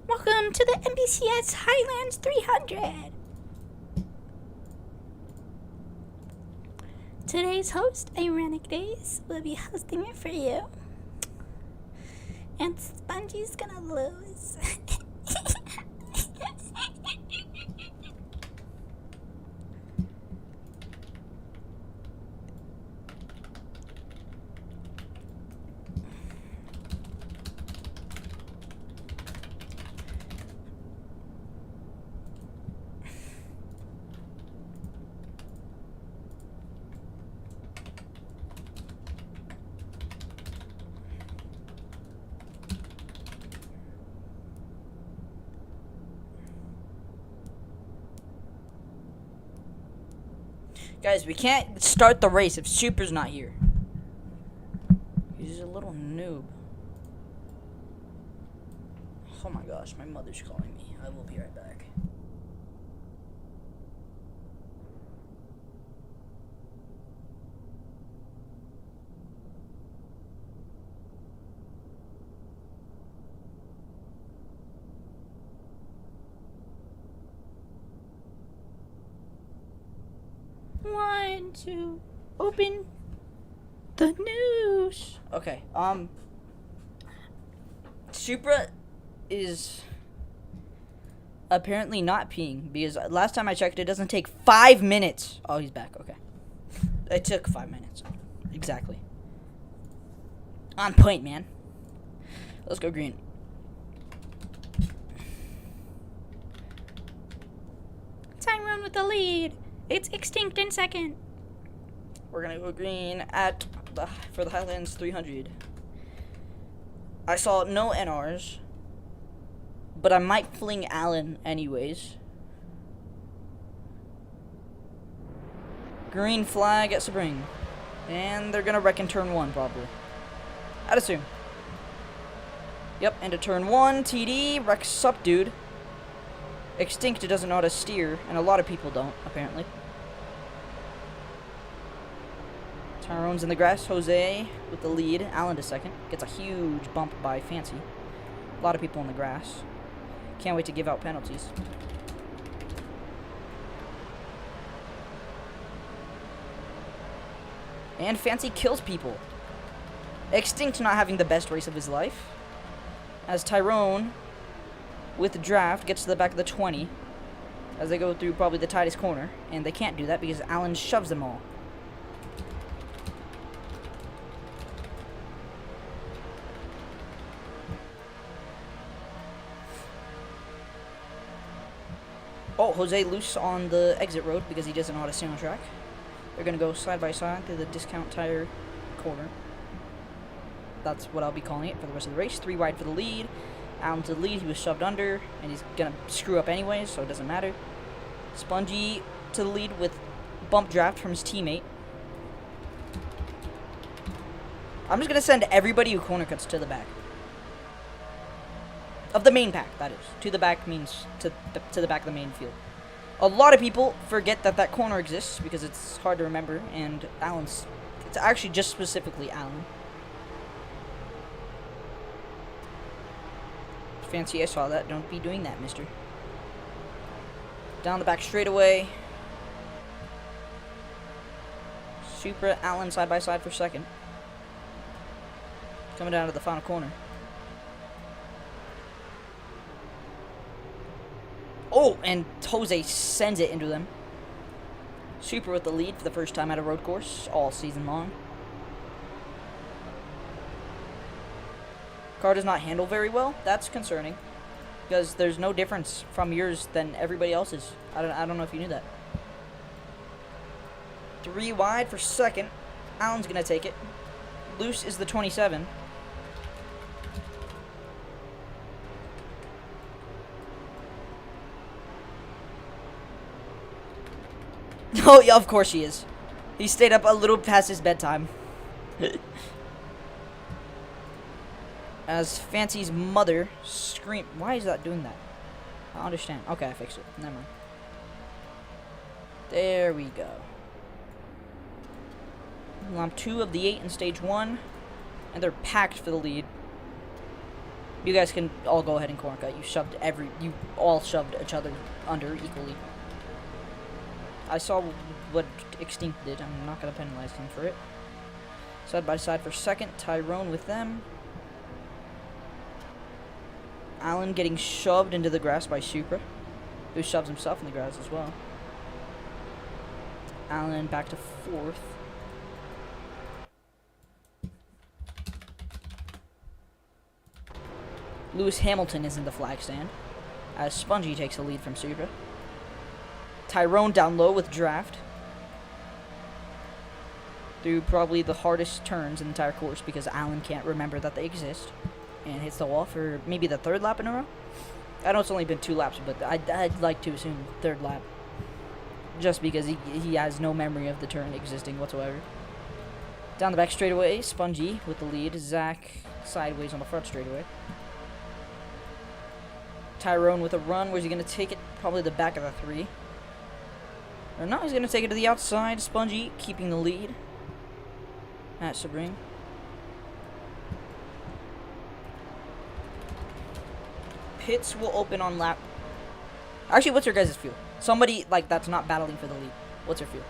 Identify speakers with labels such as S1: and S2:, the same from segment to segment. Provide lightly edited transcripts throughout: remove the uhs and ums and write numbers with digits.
S1: Welcome to the NBCS Highlands 300. Today's host, Ironic Days, will be hosting it for you. And Spongy's gonna lose.
S2: Guys, we can't start the race if Super's not here. He's a little noob. Oh my gosh, my mother's calling me. I will be right back.
S1: Want to open the news.
S2: Okay, Supra is apparently not peeing because last time I checked it doesn't take 5 minutes. Oh, he's back, okay. It took 5 minutes. Exactly. On point, man. Let's go green.
S1: Tyrone with the lead. It's extinct in second.
S2: We're gonna go green for the Highlands 300. I saw no NRs, but I might fling Allen anyways. Green flag at Sebring. And they're gonna wreck in turn 1 probably. I'd assume. Yep, into turn 1, TD, wrecks up dude. Extinct doesn't know how to steer, and a lot of people don't, apparently. Tyrone's in the grass. Jose with the lead. Allen to second. Gets a huge bump by Fancy. A lot of people in the grass. Can't wait to give out penalties. And Fancy kills people. Extinct not having the best race of his life. As Tyrone, with the draft, gets to the back of the 20. As they go through probably the tightest corner. And they can't do that because Allen shoves them all. Oh, Jose loose on the exit road because he doesn't know how to stay on track. They're going to go side by side through the discount tire corner. That's what I'll be calling it for the rest of the race. 3 wide for the lead. Allen to the lead. He was shoved under, and he's going to screw up anyways, so it doesn't matter. Spongy to the lead with bump draft from his teammate. I'm just going to send everybody who corner cuts to the back. Of the main pack, that is. To the back means to the back of the main field. A lot of people forget that that corner exists because it's hard to remember, and Allen's... It's actually just specifically Allen. Fancy, I saw that. Don't be doing that, mister. Down the back straightaway. Supra, Allen side by side for second. Coming down to the final corner. Oh, and Jose sends it into them. Super with the lead for the first time at a road course all season long. Car does not handle very well. That's concerning. Because there's no difference from yours than everybody else's. I don't know if you knew that. 3 wide for second. Allen's going to take it. Loose is the 27. Oh, yeah, of course he is. He stayed up a little past his bedtime. As Fancy's mother screamed. Why is that doing that? I don't understand. Okay, I fixed it. Never mind. There we go. Lap 2 of the 8 in stage 1. And they're packed for the lead. You guys can all go ahead and corner cut. You all shoved each other under equally. I saw what Extinct did. I'm not going to penalize him for it. Side by side for second. Tyrone with them. Alan getting shoved into the grass by Supra, who shoves himself in the grass as well. Alan back to fourth. Lewis Hamilton is in the flag stand, as Spongy takes the lead from Supra. Tyrone down low with draft. Through probably the hardest turns in the entire course because Alan can't remember that they exist. And hits the wall for maybe the third lap in a row. I know it's only been 2 laps, but I'd like to assume third lap. Just because he has no memory of the turn existing whatsoever. Down the back straightaway, Spongy with the lead. Zach sideways on the front straightaway. Tyrone with a run. Where's he going to take it? Probably the back of the 3. Or no, he's going to take it to the outside. Spongy keeping the lead at Sebring. Pits will open on lap. Actually, what's your guys' fuel? Somebody like that's not battling for the lead. What's your fuel?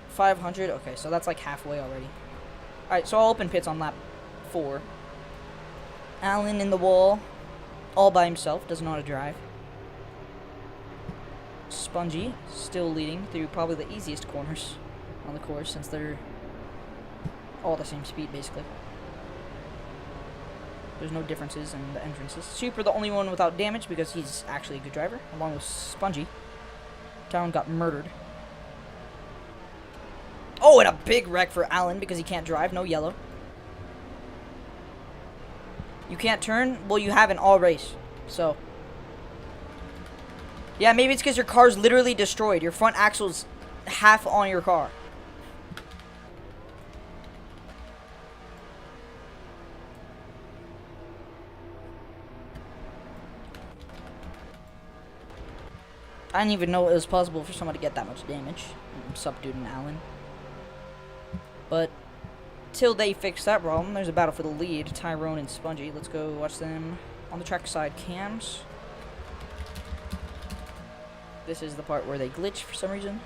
S2: 500. Okay, so that's like halfway already. All right, so I'll open pits on lap 4. Alan in the wall, all by himself. Doesn't know how to drive. Spongy still leading through probably the easiest corners on the course since they're all the same speed basically. There's no differences in the entrances. Super the only one without damage because he's actually a good driver, along with Spongy. Town got murdered. Oh, and a big wreck for Alan because he can't drive. No yellow. You can't turn? Well, you haven't all race. So. Yeah, maybe it's because your car's literally destroyed. Your front axle's half on your car. I didn't even know it was possible for someone to get that much damage. Subdued an Alan. But till they fix that problem, there's a battle for the lead. Tyrone and Spongy. Let's go watch them on the trackside cams. This is the part where they glitch for some reason.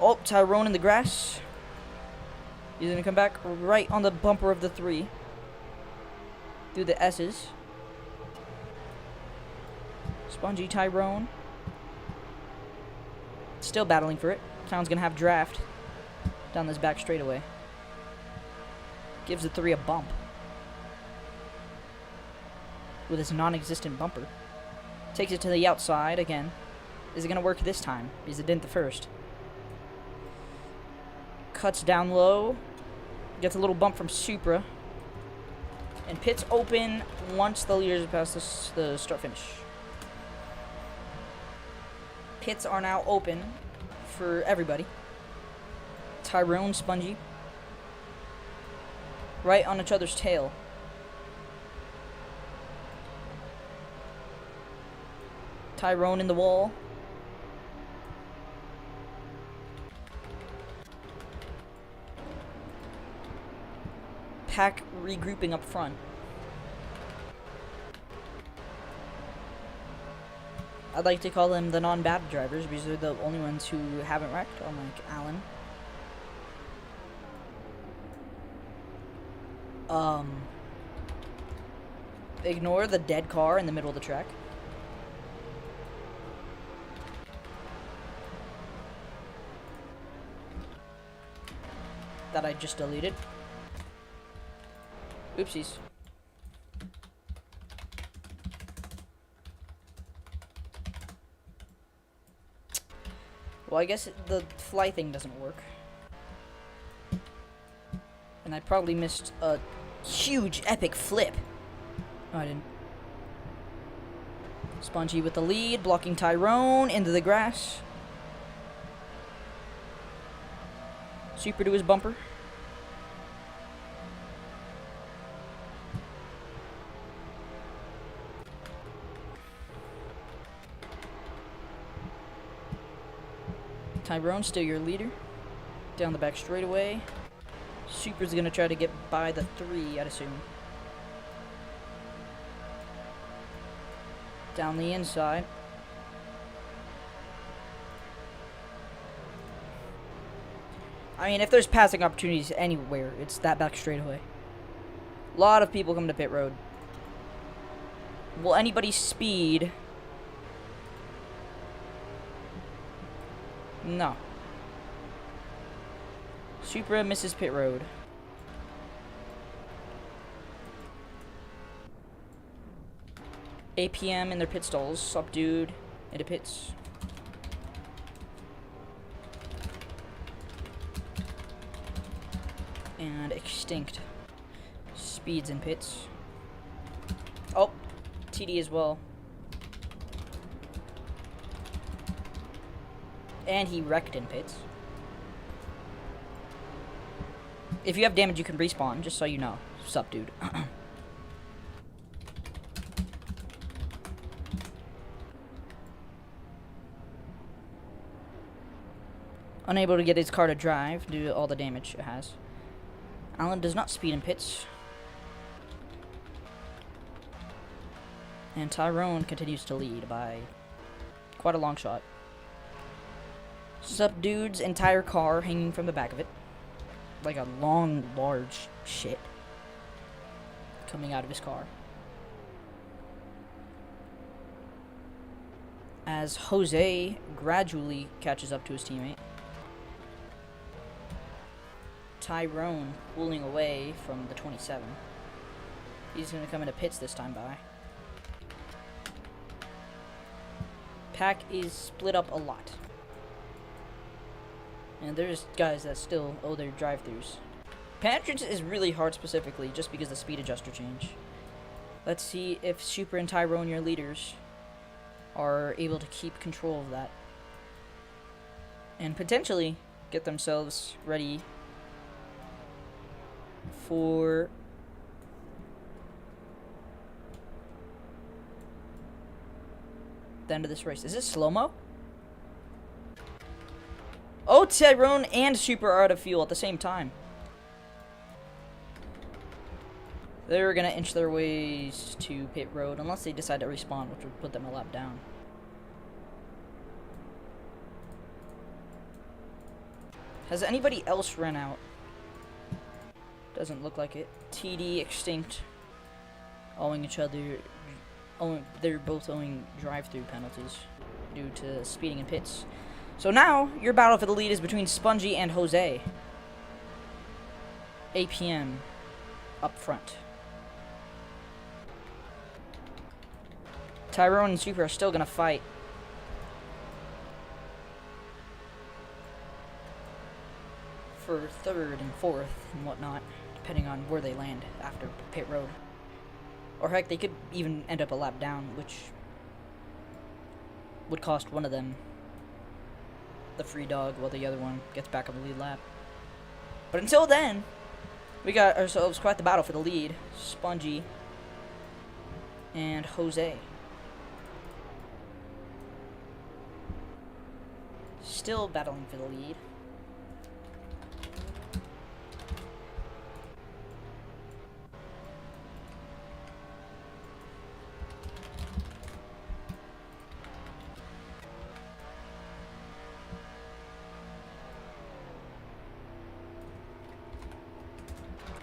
S2: Oh, Tyrone in the grass. He's going to come back right on the bumper of the 3. Through the S's. Spongy, Tyrone. Still battling for it. Town's going to have draft down this back straightaway. Gives the 3 a bump. With his non-existent bumper. Takes it to the outside again. Is it going to work this time? Because it didn't the first. Cuts down low. Gets a little bump from Supra. And pits open once the leaders pass the start-finish. Pits are now open for everybody. Tyrone, Spongy. Right on each other's tail. Tyrone in the wall. Pack regrouping up front. I'd like to call them the non-bad drivers because they're the only ones who haven't wrecked, unlike Alan. Ignore the dead car in the middle of the track. That I just deleted. Oopsies. Well, I guess the fly thing doesn't work. And I probably missed a huge epic flip. No, I didn't. Spongy with the lead, blocking Tyrone into the grass. Super to his bumper. Tyrone still your leader. Down the back straightaway. Super's gonna try to get by the 3, I'd assume. Down the inside. I mean, if there's passing opportunities anywhere, it's that back straightaway. A lot of people come to pit road. Will anybody speed? No. Supra misses pit road. APM in their pit stalls. Subdued into pits. And Extinct speeds in pits. Oh, TD as well. And he wrecked in pits. If you have damage, you can respawn, just so you know. Sup, dude. Unable to get his car to drive due to all the damage it has. Alan does not speed in pits. And Tyrone continues to lead by quite a long shot. Subdude's entire car hanging from the back of it. Like a long, large shit coming out of his car. As Jose gradually catches up to his teammate. Tyrone pulling away from the 27. He's going to come into pits this time by. Pack is split up a lot. And there's guys that still owe their drive-thrus. Penetrance is really hard specifically just because the speed adjuster change. Let's see if Super and Tyrone, your leaders, are able to keep control of that. And potentially get themselves ready for the end of this race. Is this slow-mo? Oh, Tyrone and Super are out of fuel at the same time. They're gonna inch their ways to pit road unless they decide to respawn, which would put them a lap down. Has anybody else run out? Doesn't look like it. TD, Extinct, owing each other. They're both owing drive-through penalties due to speeding in pits. So now, your battle for the lead is between Spongy and Jose. APM up front. Tyrone and Super are still gonna fight. For 3rd and 4th and whatnot, depending on where they land after pit road. Or heck, they could even end up a lap down, which would cost one of them the free dog while the other one gets back on the lead lap. But until then, we got ourselves quite the battle for the lead. Spongy and Jose. Still battling for the lead.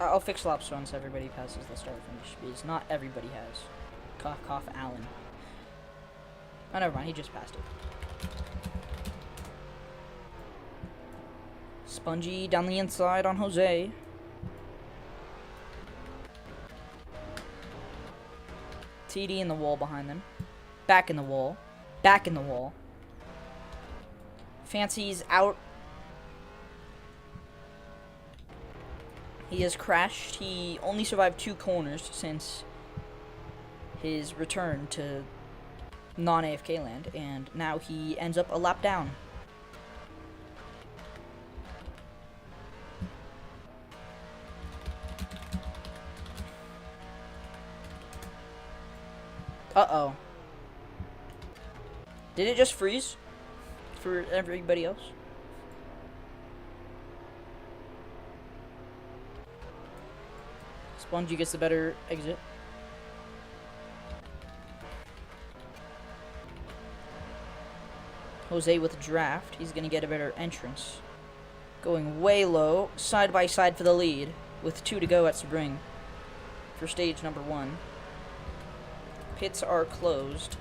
S2: I'll fix laps once everybody passes the start finish, because not everybody has. Cough, cough, Alan. Oh, never mind, he just passed it. Spongy down the inside on Jose. TD in the wall behind them. Back in the wall. Back in the wall. Fancy's out. He has crashed. He only survived 2 corners since his return to non-AFK land, and now he ends up a lap down. Uh-oh. Did it just freeze for everybody else? Spongy gets the better exit. Jose with a draft. He's going to get a better entrance. Going way low, side by side for the lead, with 2 to go at Sebring for stage number 1. Pits are closed.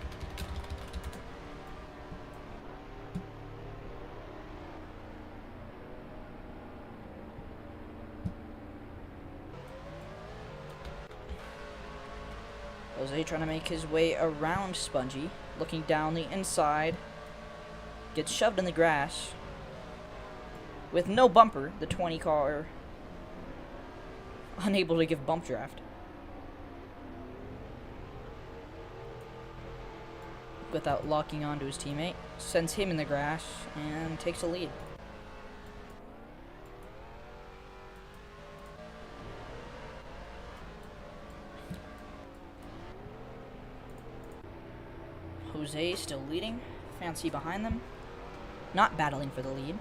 S2: Jose trying to make his way around Spongy, looking down the inside, gets shoved in the grass. With no bumper, the 20 car unable to give bump draft. Without locking onto his teammate, sends him in the grass and takes a lead. Jose still leading, Fancy behind them, not battling for the lead.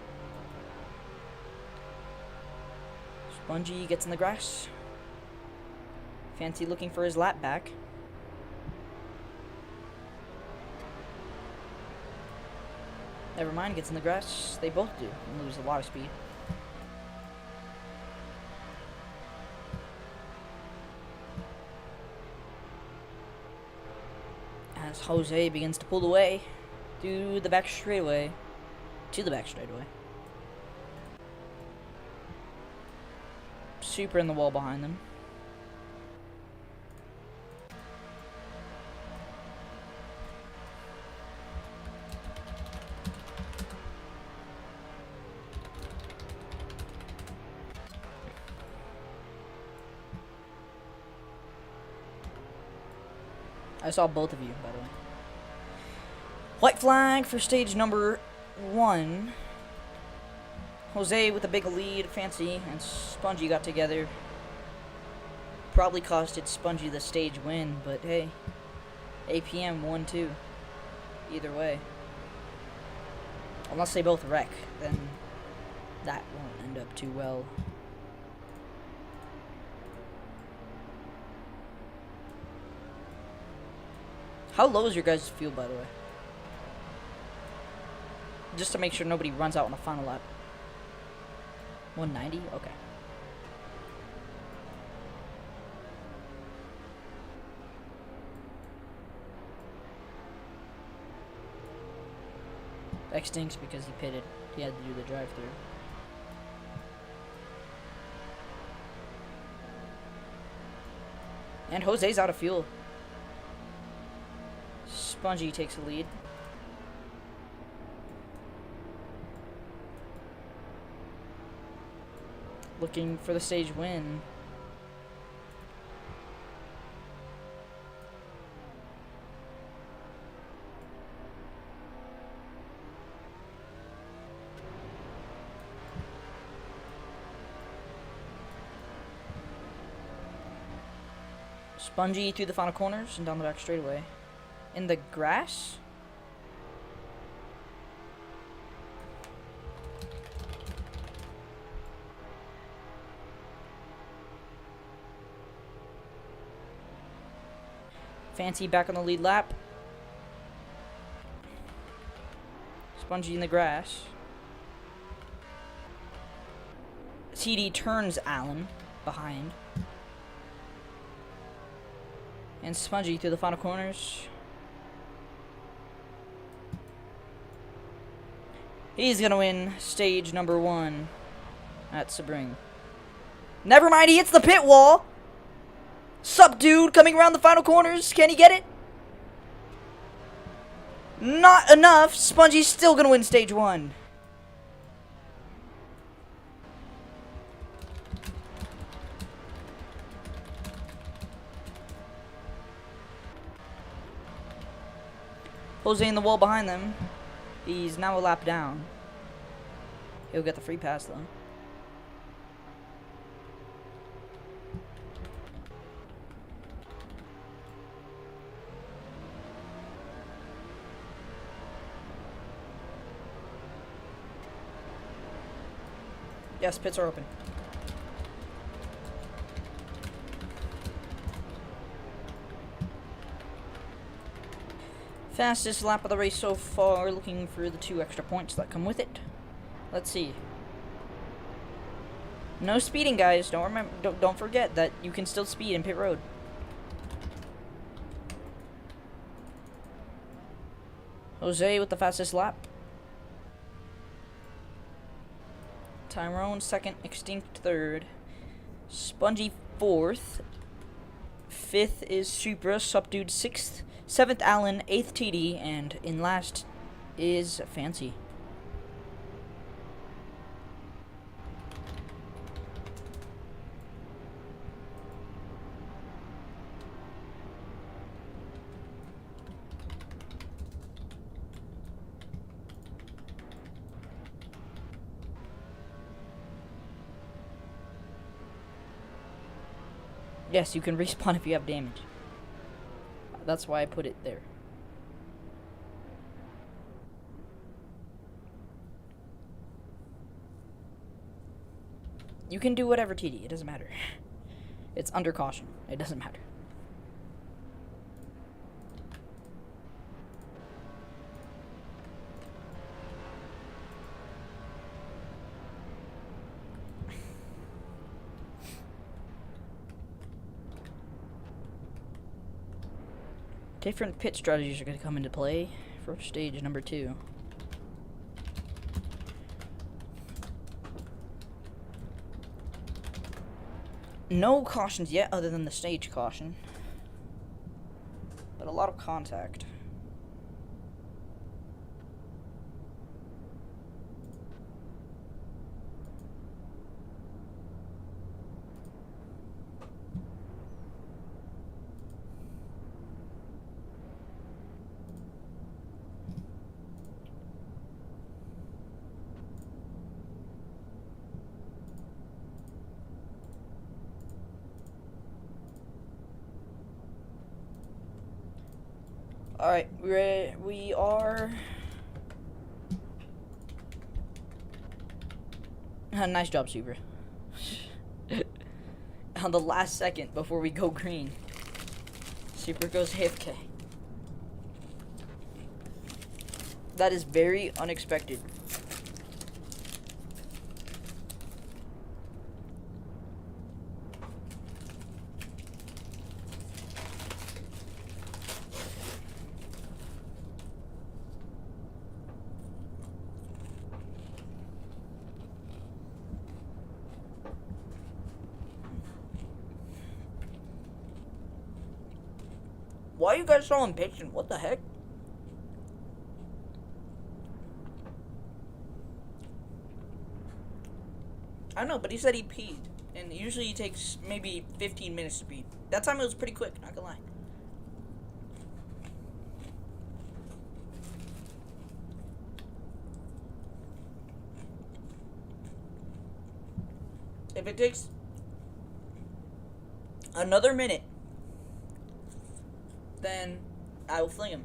S2: Spongy gets in the grass. Fancy looking for his lap back. Never mind, gets in the grass. They both do and lose a lot of speed. As Jose begins to pull away through the back straightaway, to the back straightaway. Super in the wall behind them. I saw both of you, by the way. White flag for stage number 1. Jose with a big lead, Fancy and Spongy got together. Probably costed Spongy the stage win, but hey, APM 1-2. Either way. Unless they both wreck, then that won't end up too well. How low is your guys' fuel, by the way? Just to make sure nobody runs out on the final lap. 190? Okay. X stinks because he pitted. He had to do the drive-through. And Jose's out of fuel. Spongy takes the lead. Looking for the stage win. Spongy through the final corners and down the back straightaway. In the grass? Fancy back on the lead lap. Spongy in the grass. TD turns Allen behind. And Spongy through the final corners. He's gonna win stage number 1 at Sebring. Never mind, he hits the pit wall. Sup, dude, coming around the final corners. Can he get it? Not enough. Spongy's still gonna win stage 1. Jose in the wall behind them. He's now a lap down. He'll get the free pass, though. Yes, pits are open. Fastest lap of the race so far, looking for the 2 extra points that come with it. Let's see. No speeding, guys. Don't forget that you can still speed in pit road. Jose with the fastest lap. Tyrone second, Extinct third. Spongy fourth. Fifth is Supra, Subdued sixth. Seventh, Allen, eighth, TD, and in last is Fancy. Yes, you can respawn if you have damage. That's why I put it there. You can do whatever, TD. It doesn't matter. It's under caution. It doesn't matter. Different pit strategies are going to come into play for stage number 2. No cautions yet other than the stage caution, but a lot of contact. Alright, we are... Nice job, Super. On the last second before we go green, Super goes AFK. That is very unexpected. Why are you guys so impatient? What the heck? I know, but he said he peed. And usually he takes maybe 15 minutes to pee. That time it was pretty quick, not gonna lie. If it takes another minute, then I will fling him.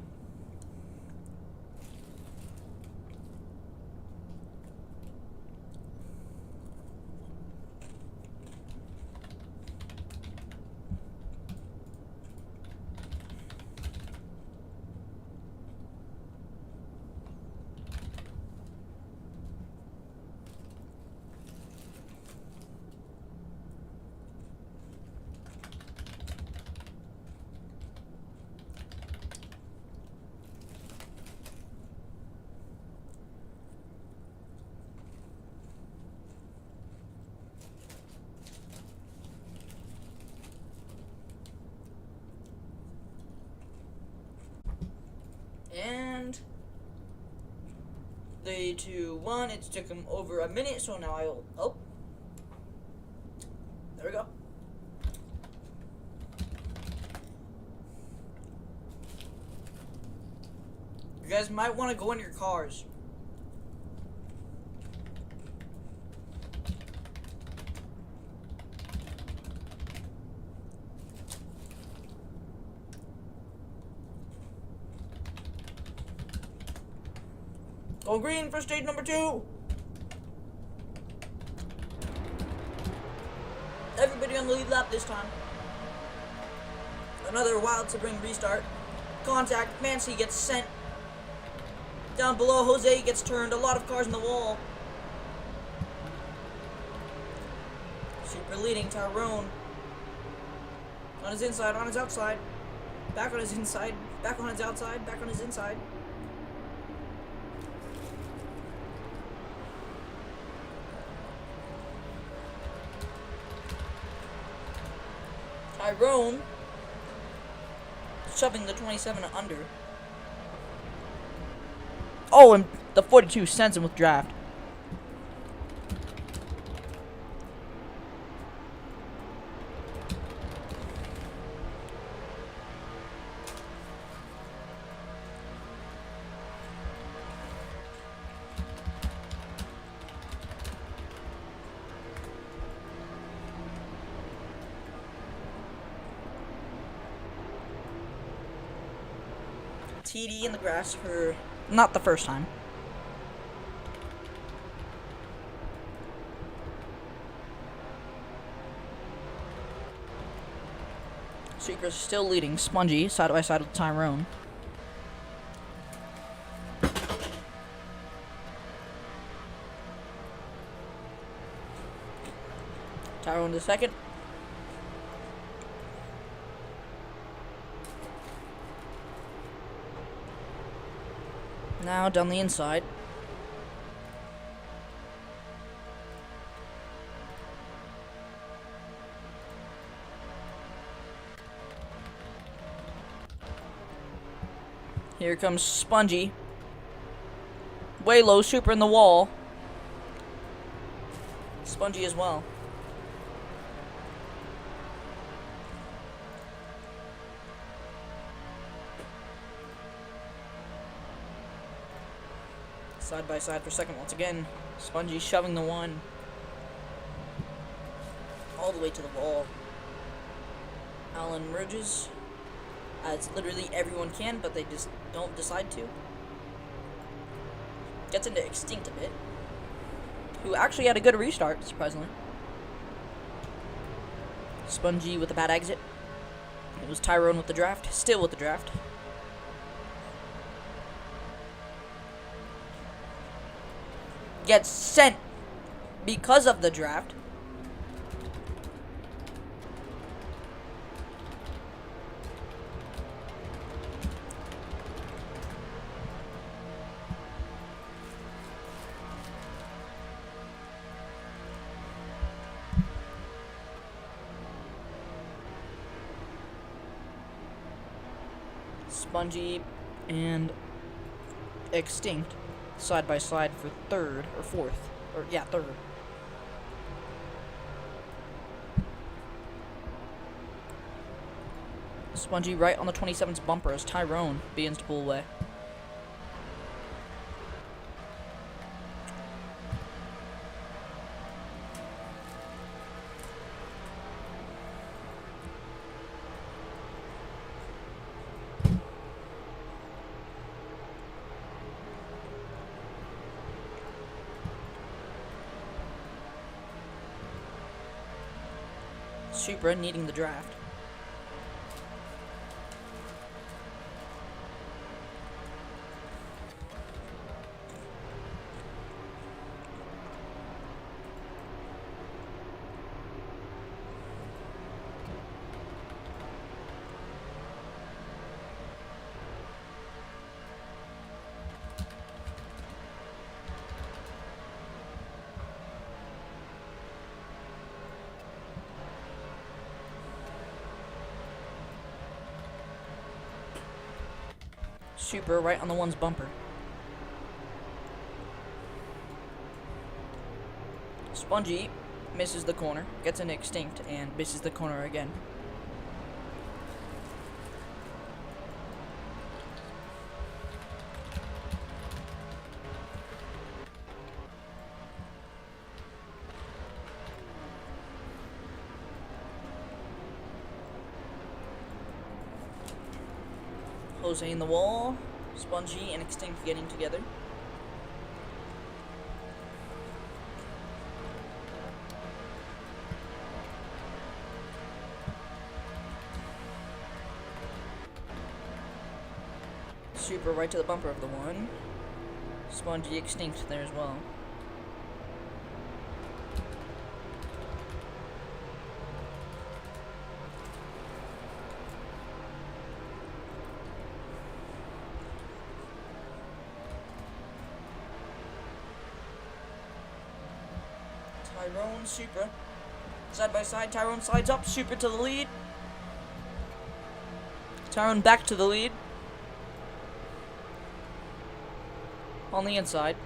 S2: And 3, 2, 1. It took him over a minute, so now I'll. Oh, there we go. You guys might want to go in your cars. Go green for stage number 2. Everybody on the lead lap this time. Another wild Sebring restart. contact. Mancy gets sent down below. Jose gets turned. A lot of cars in the wall. Super leading. Tyrone on his inside, on his outside. Back on his inside. Back on his outside. Back on his inside. Tyrone shoving the 27 under. Oh, and the 42 sends him with draft. TD in the grass for not the first time. Seeker's still leading. Spongy side by side with Tyrone. Tyrone to second. Now down the inside. Here comes Spongy. Way low, super in the wall. Spongy as well. Side by side for second once again. Spongy shoving the one all the way to the wall. Alan merges, as literally everyone can, but they just don't decide to. Gets into Extinct a bit, who actually had a good restart, surprisingly. Spongy with a bad exit. It was Tyrone with the draft, still with the draft. Gets sent because of the draft. Spongy and Extinct side by side for third or fourth, or yeah, third. Spongy right on the 27's bumper as Tyrone begins to pull away. Supra needing the draft. Super right on the one's bumper. Spongy misses the corner, gets an Extinct, and misses the corner again. Jose in the wall, Spongy and Extinct getting together. Super right to the bumper of the one. Spongy extinct there as well. Tyrone, Supra. Side by side, Tyrone slides up, Supra to the lead. Tyrone back to the lead. On the inside.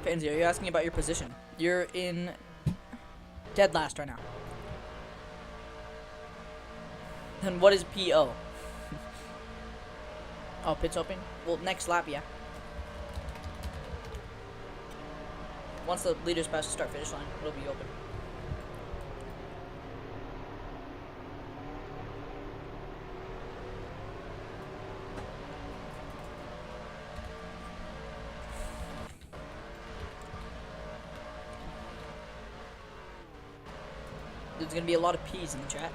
S2: Fancy, are you asking about your position? You're in dead last right now. Then what is PO? Oh, pit's open? Well, next lap, yeah. Once the leaders pass the start-finish line, it'll be open. There's gonna be a lot of P's in the chat.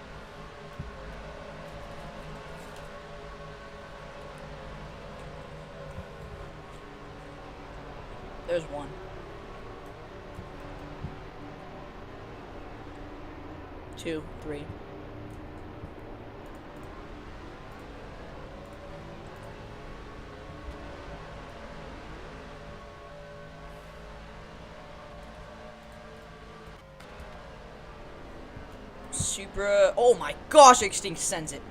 S2: There's one. Two, three. Supra. Oh my gosh, Extinct sends it.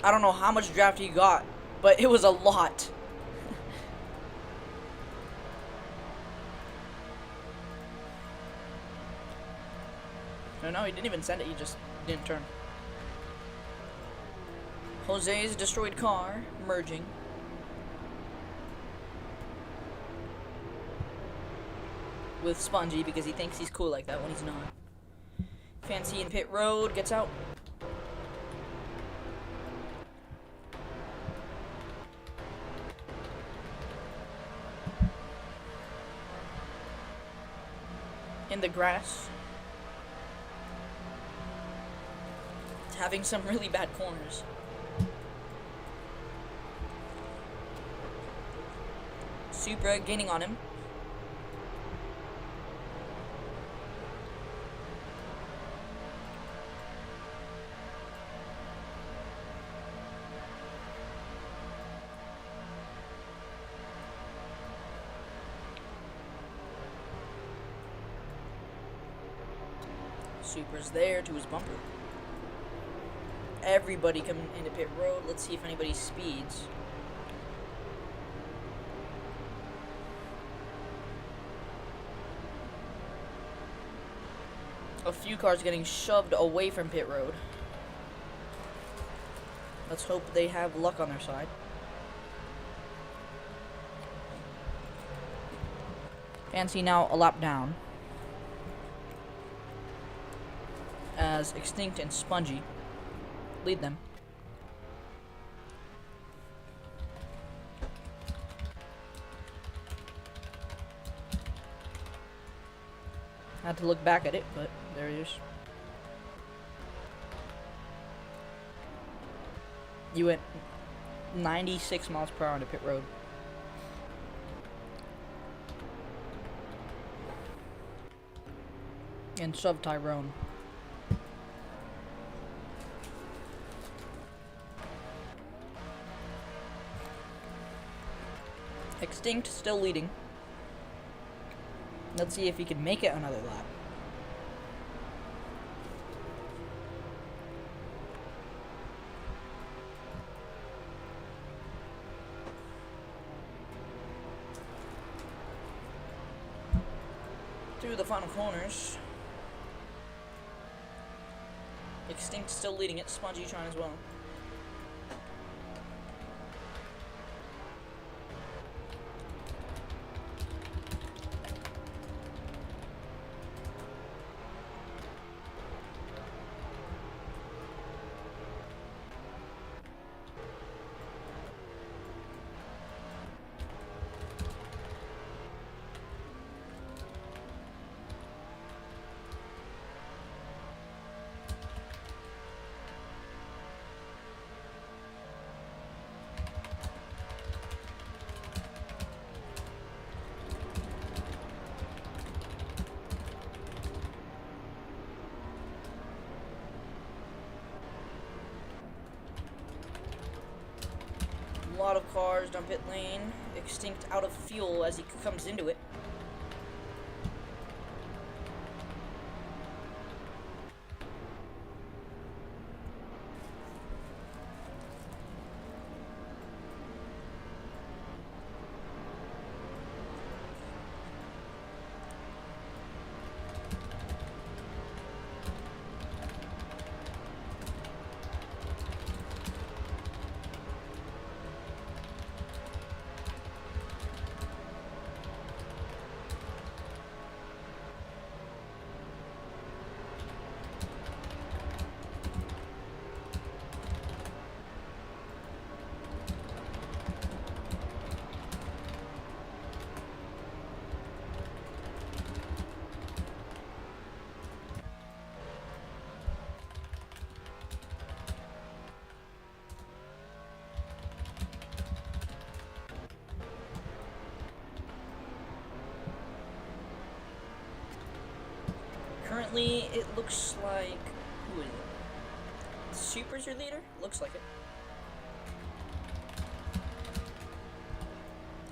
S2: I don't know how much draft he got, but it was a lot. No, he didn't even send it, he just didn't turn. Jose's destroyed car, merging. With Spongy because he thinks he's cool like that when he's not. Fancy in pit road, gets out. In the grass. Having some really bad corners. Supra gaining on him. Supra's there to his bumper. Everybody coming into pit road. Let's see if anybody speeds. A few cars getting shoved away from pit road. Let's hope they have luck on their side. Fancy now a lap down. As Extinct and Spongy lead them. Had to look back at it, but there it is. You went 96 miles per hour into pit road. And shoved Tyrone. Extinct still leading. Let's see if he can make it another lap. Through the final corners. Extinct still leading it, Spongy trying as well. lot of cars down pit lane. Extinct out of fuel as he comes into it. Currently, it looks like... Who is it? Super's your leader? Looks like it.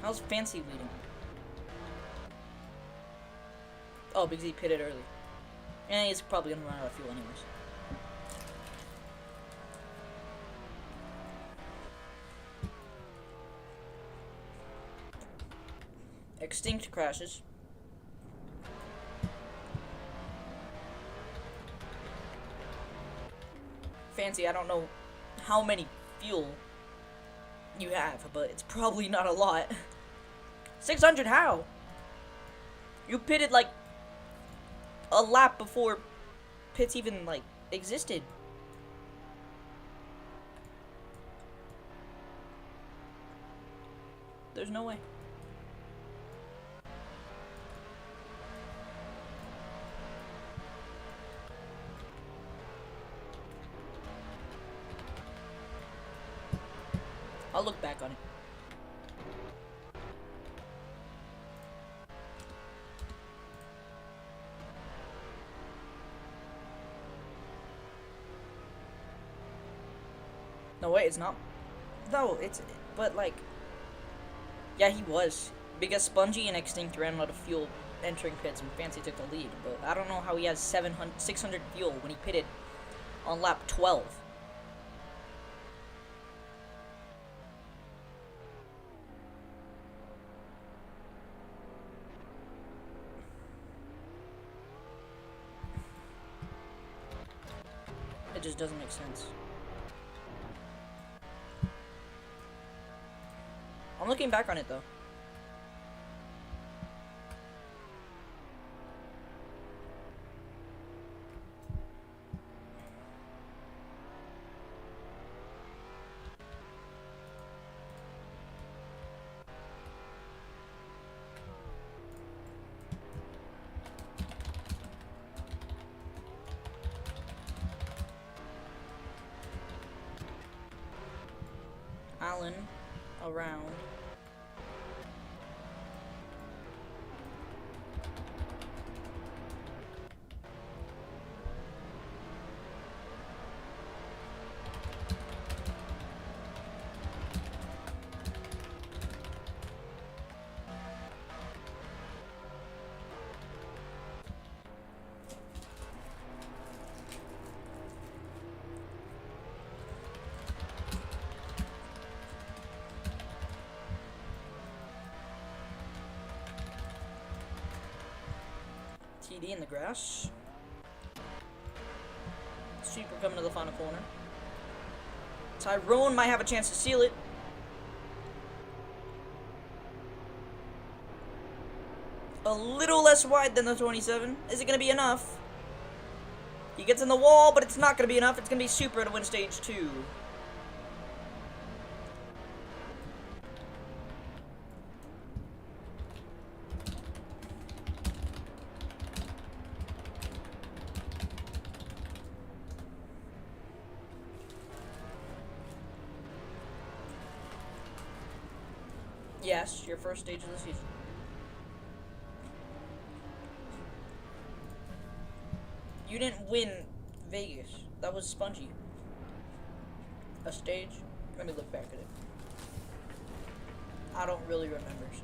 S2: How's Fancy leading? Oh, because he pitted early. And he's probably gonna run out of fuel anyways. Extinct crashes. Fancy, I don't know how many fuel you have, but it's probably not a lot. 600 how? You pitted like a lap before pits even like existed. There's no way. I'll look back on it. No, wait, it's not. No, it's... But, like... Yeah, he was. Because Spongy and Extinct ran out of fuel entering pits and Fancy took the lead. But I don't know how he has 600 fuel when he pitted on lap 12. It just doesn't make sense. I'm looking back on it though. Allen around. TD in the grass. Super coming to the final corner. Tyrone might have a chance to seal it. A little less wide than the 27. Is it going to be enough? He gets in the wall, but it's not going to be enough. It's going to be Super to win stage 2. Yes, your first stage of the season. You didn't win Vegas. That was Spongy. A stage? Let me look back at it. I don't really remember, so.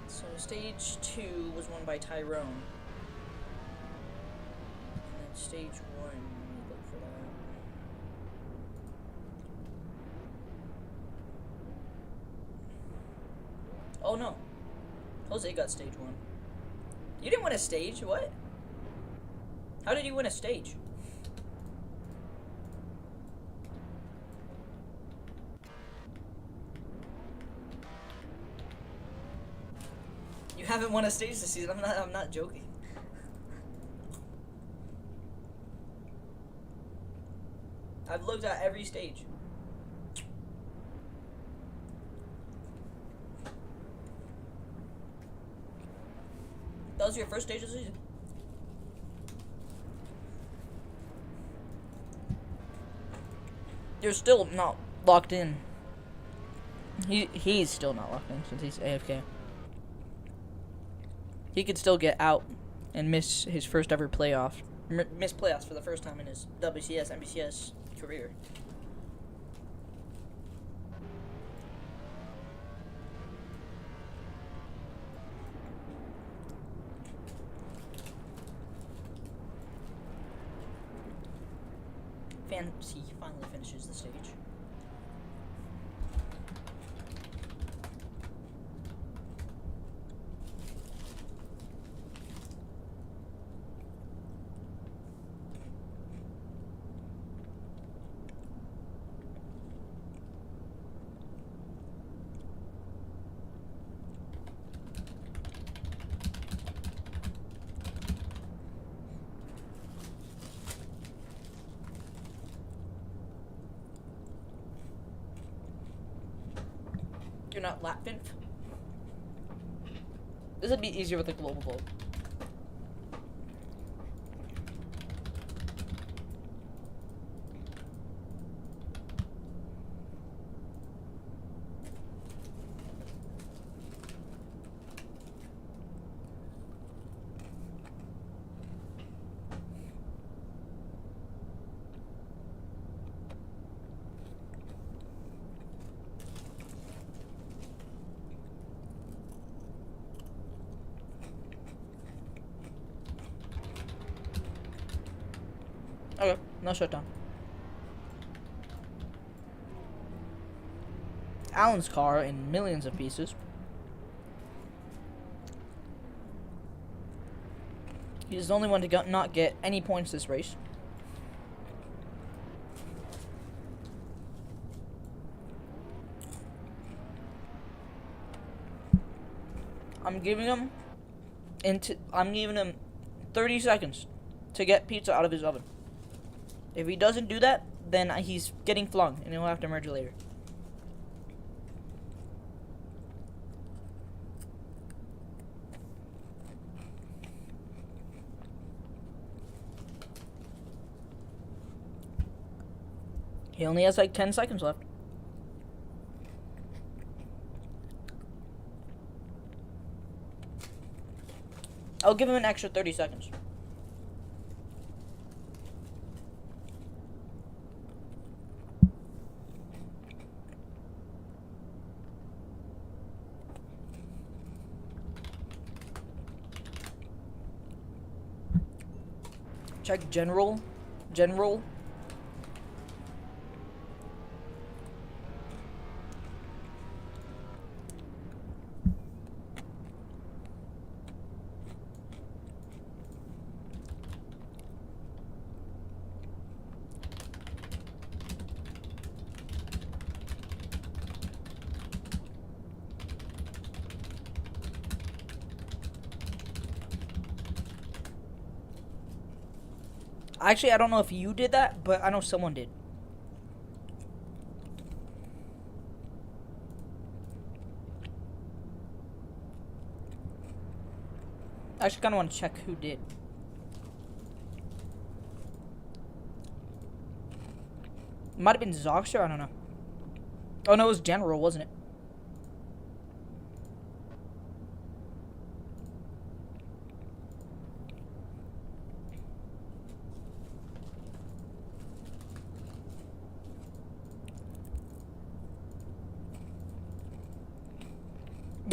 S2: So stage 2 was won by Tyrone. And then stage 1, let me look for that. Oh no. Jose got stage 1. You didn't win a stage, what? How did you win a stage? You haven't won a stage this season. I'm not joking. I've looked at every stage. That was your first stage of the season. You're still not locked in. He's still not locked in since he's AFK. He could still get out and miss his first ever playoff. Miss playoffs for the first time in his WCS, NBCS career. Fancy finally finishes the stage. You're not Latvinf? This would be easier with a global vote. Okay, no shutdown. Alan's car in millions of pieces. He's the only one to not get any points this race. I'm giving him 30 seconds to get pizza out of his oven. If he doesn't do that, then he's getting flung, and he'll have to merge later. He only has like 10 seconds left. I'll give him an extra 30 seconds. Check general. Actually, I don't know if you did that, but I know someone did. I actually kind of want to check who did. Might have been Zoxer, I don't know. Oh no, it was General, wasn't it?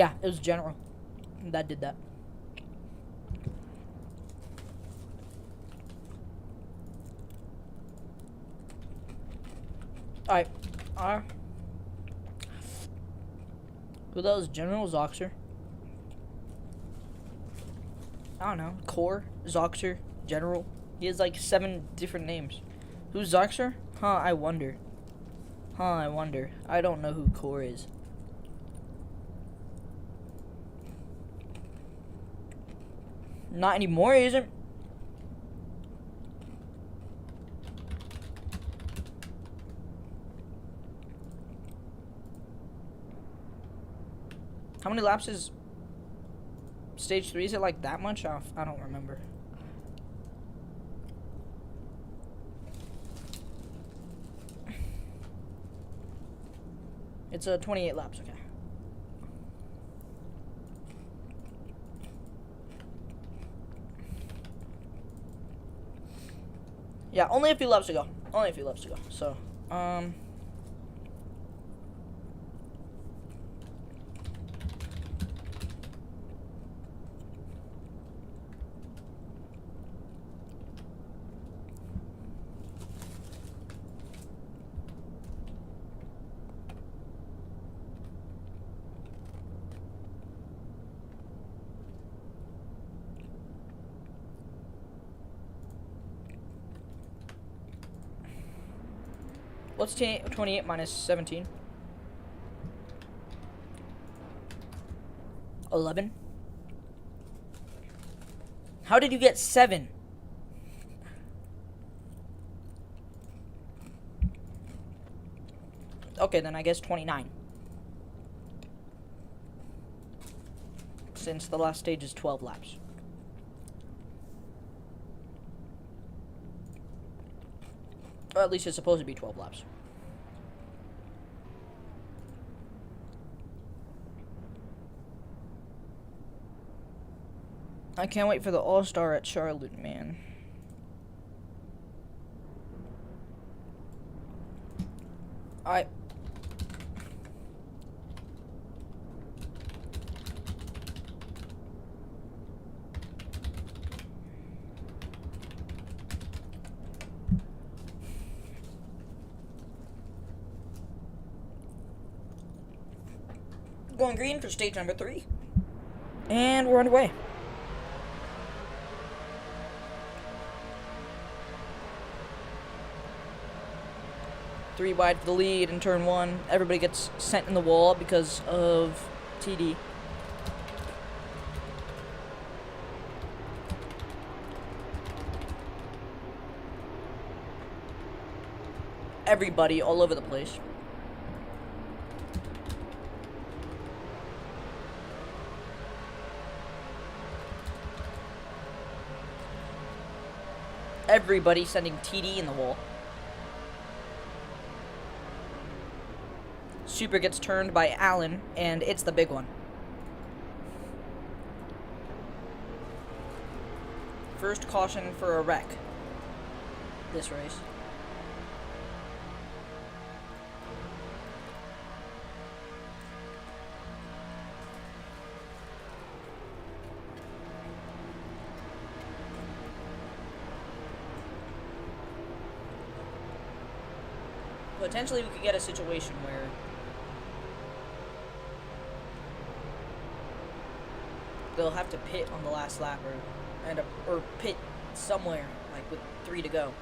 S2: Yeah, it was general that did that. Alright. Who that was? General Zoxer? I don't know. Core? Zoxer? General? He has like 7 different names. Who's Zoxer? I wonder. I wonder. I don't know who Core is. Not anymore, he isn't. How many laps is stage 3? Is it like that much? I don't remember. It's 28 laps, okay. Yeah, only a few laps to go. Only a few laps to go. So, what's 28 minus 17? 11? How did you get 7? Okay, then I guess 29. Since the last stage is 12 laps. Or at least it's supposed to be 12 laps. I can't wait for the All-Star at Charlotte, man. Alright. Going green for stage number 3. And we're underway. Three wide for the lead in turn 1. Everybody gets sent in the wall because of TD. Everybody all over the place. Everybody sending TD in the wall. Super gets turned by Allen, and it's the big one. First caution for a wreck this race. Potentially we could get a situation where they'll have to pit on the last lap or pit somewhere like with 3 to go.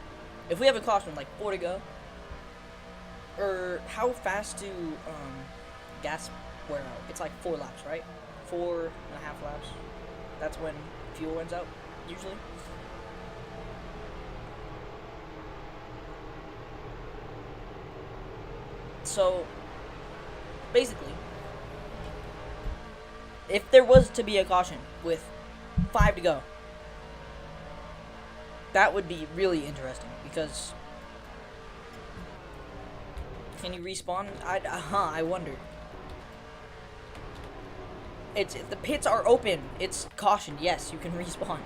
S2: If we have a caution like 4 to go, or how fast do gas wear out? It's like 4 laps, right? 4.5 laps. That's when fuel runs out usually. So, basically, if there was to be a caution with 5 to go, that would be really interesting because can you respawn? I wonder. If the pits are open, it's caution. Yes, you can respawn.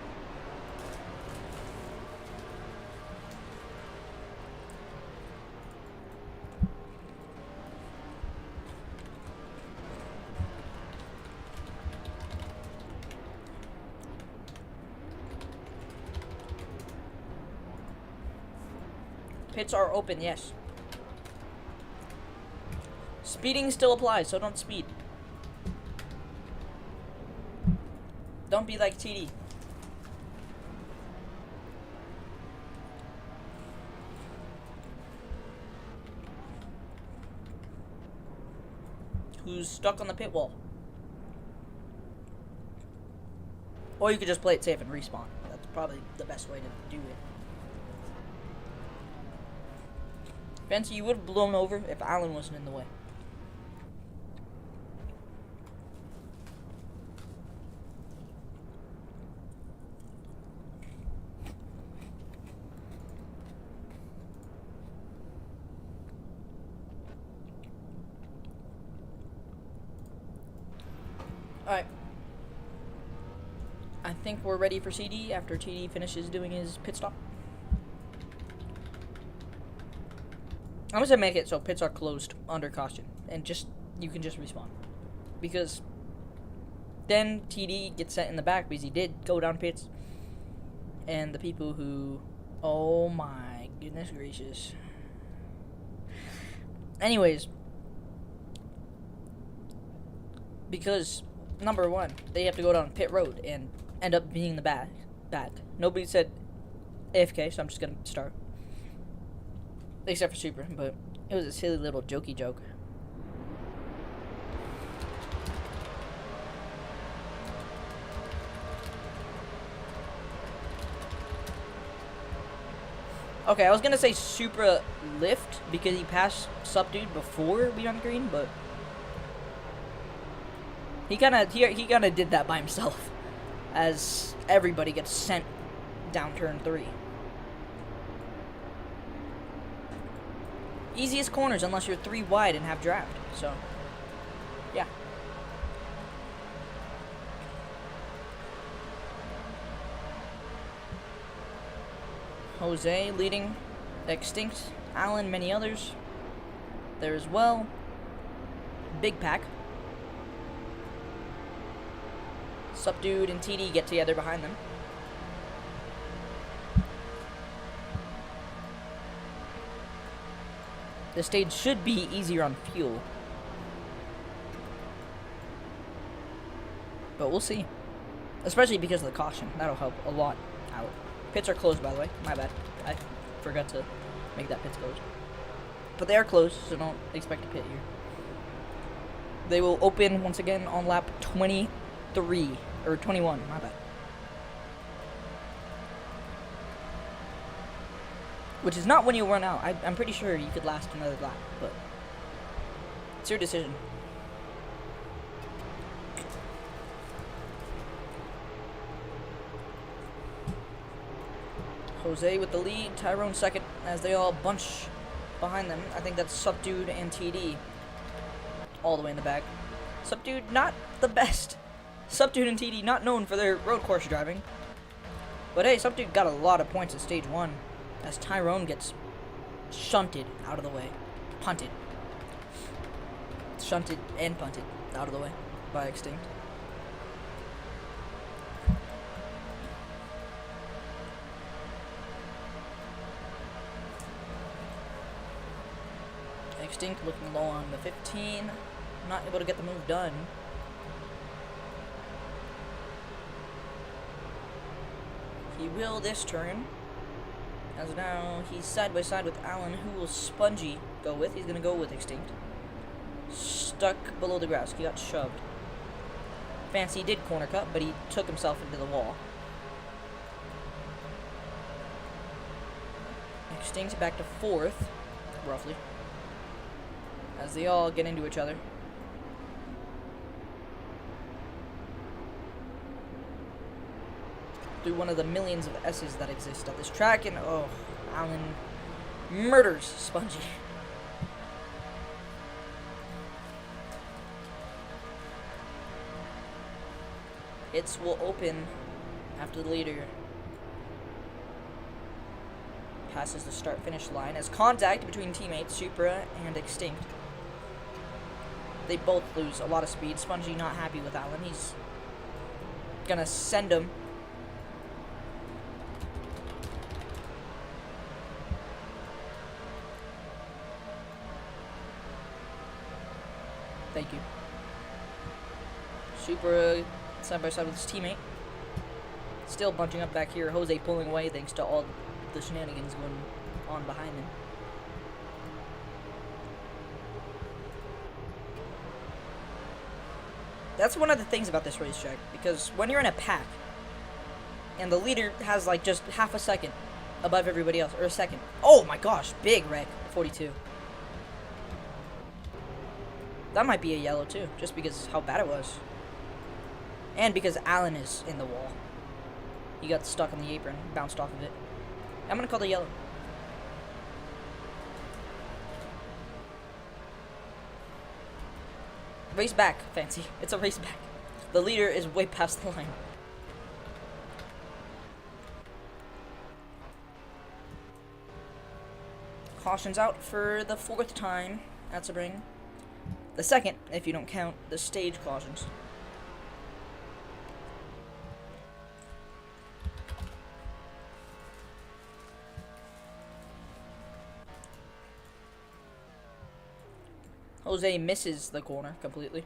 S2: Pits are open, yes. Speeding still applies, so don't speed. Don't be like TD. Who's stuck on the pit wall. Or you could just play it safe and respawn. That's probably the best way to do it. Fancy, you would have blown over if Alan wasn't in the way. Alright. I think we're ready for CD after TD finishes doing his pit stop. I'm just gonna make it so pits are closed under caution, and you can just respawn, because then TD gets sent in the back because he did go down pits, and the people who, oh my goodness gracious. Anyways, because number one, they have to go down pit road and end up being the back. Nobody said AFK, so I'm just gonna start. Except for Super, but it was a silly little jokey joke. Okay, I was gonna say Supra lift because he passed Subdued before we went green, but he kinda did that by himself, as everybody gets sent down turn 3. Easiest corners unless you're 3 wide and have draft. So, yeah. Jose leading Extinct, Alan, many others there as well. Big pack. Subdued and TD get together behind them. The stage should be easier on fuel, but we'll see. Especially because of the caution. That'll help a lot out. Pits are closed, by the way. My bad. I forgot to make that pits closed. But they are closed, so don't expect a pit here. They will open once again on lap 23. Or 21, my bad. Which is not when you run out. I'm pretty sure you could last another lap, but it's your decision. Jose with the lead, Tyrone second, as they all bunch behind them. I think that's Subdued and TD all the way in the back. Subdued, not the best. Subdued and TD, not known for their road course driving. But hey, Subdued got a lot of points in stage 1. As Tyrone gets shunted out of the way. Punted. Shunted and punted out of the way by Extinct. Extinct looking low on the 15. Not able to get the move done. He will this turn. As now he's side by side with Alan, who will Spongy go with. He's going to go with Extinct. Stuck below the grass. He got shoved. Fancy did corner cut, but he took himself into the wall. Extinct back to 4th, roughly. As they all get into each other. Through one of the millions of S's that exist at this track, and oh, Alan murders Spongy. Hits will open after the leader passes the start-finish line as contact between teammates Supra and Extinct. They both lose a lot of speed. Spongy not happy with Alan. He's gonna send him. Thank you. Supra side by side with his teammate. Still bunching up back here. Jose pulling away thanks to all the shenanigans going on behind him. That's one of the things about this racetrack, because when you're in a pack, and the leader has like just half a second above everybody else, or a second. Oh my gosh, big wreck, 42. That might be a yellow too, just because how bad it was. And because Allen is in the wall. He got stuck on the apron, bounced off of it. I'm gonna call the yellow. Race back, Fancy. It's a race back. The leader is way past the line. Cautions out for the 4th time at Sebring. The 2nd, if you don't count the stage cautions. Jose misses the corner completely.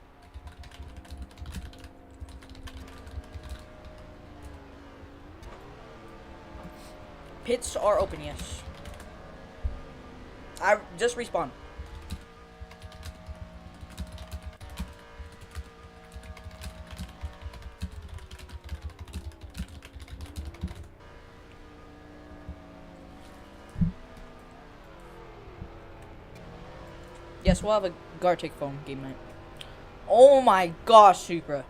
S2: Pits are open, yes. I just respawn. Yes, we'll have a Gartic phone game night. Oh my gosh, Supra.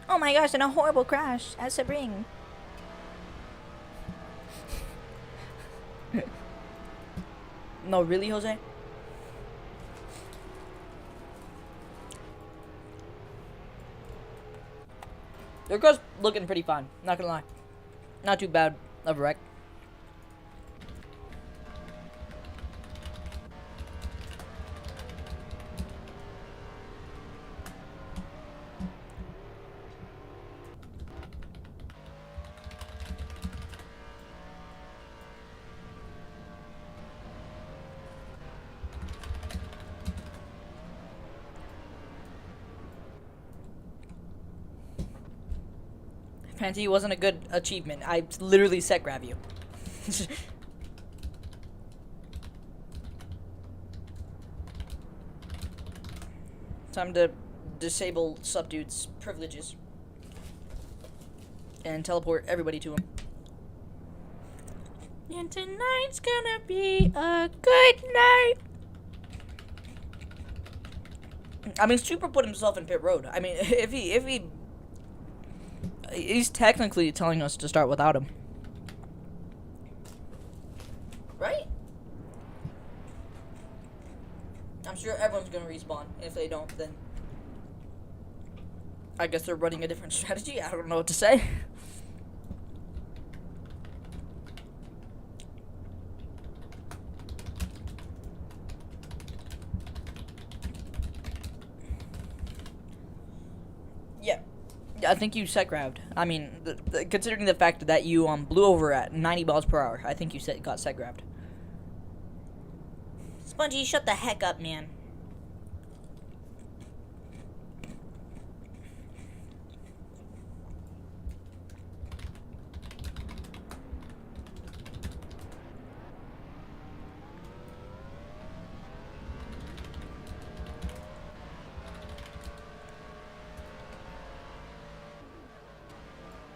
S1: Oh my gosh, and a horrible crash at Sebring.
S2: No, really, Jose? Your car's looking pretty fine, not gonna lie. Not too bad of a wreck. Fancy wasn't a good achievement. I literally set grab you. Time to disable Subdude's privileges and teleport everybody to him.
S1: And tonight's gonna be a good night.
S2: I mean, Super put himself in pit road. I mean, if he's technically telling us to start without him. Right? I'm sure everyone's gonna respawn. If they don't, then I guess they're running a different strategy. I don't know what to say. I think you set grabbed. I mean, considering the fact that you blew over at 90 miles per hour, I think you got set grabbed.
S1: Spongy, shut the heck up, man.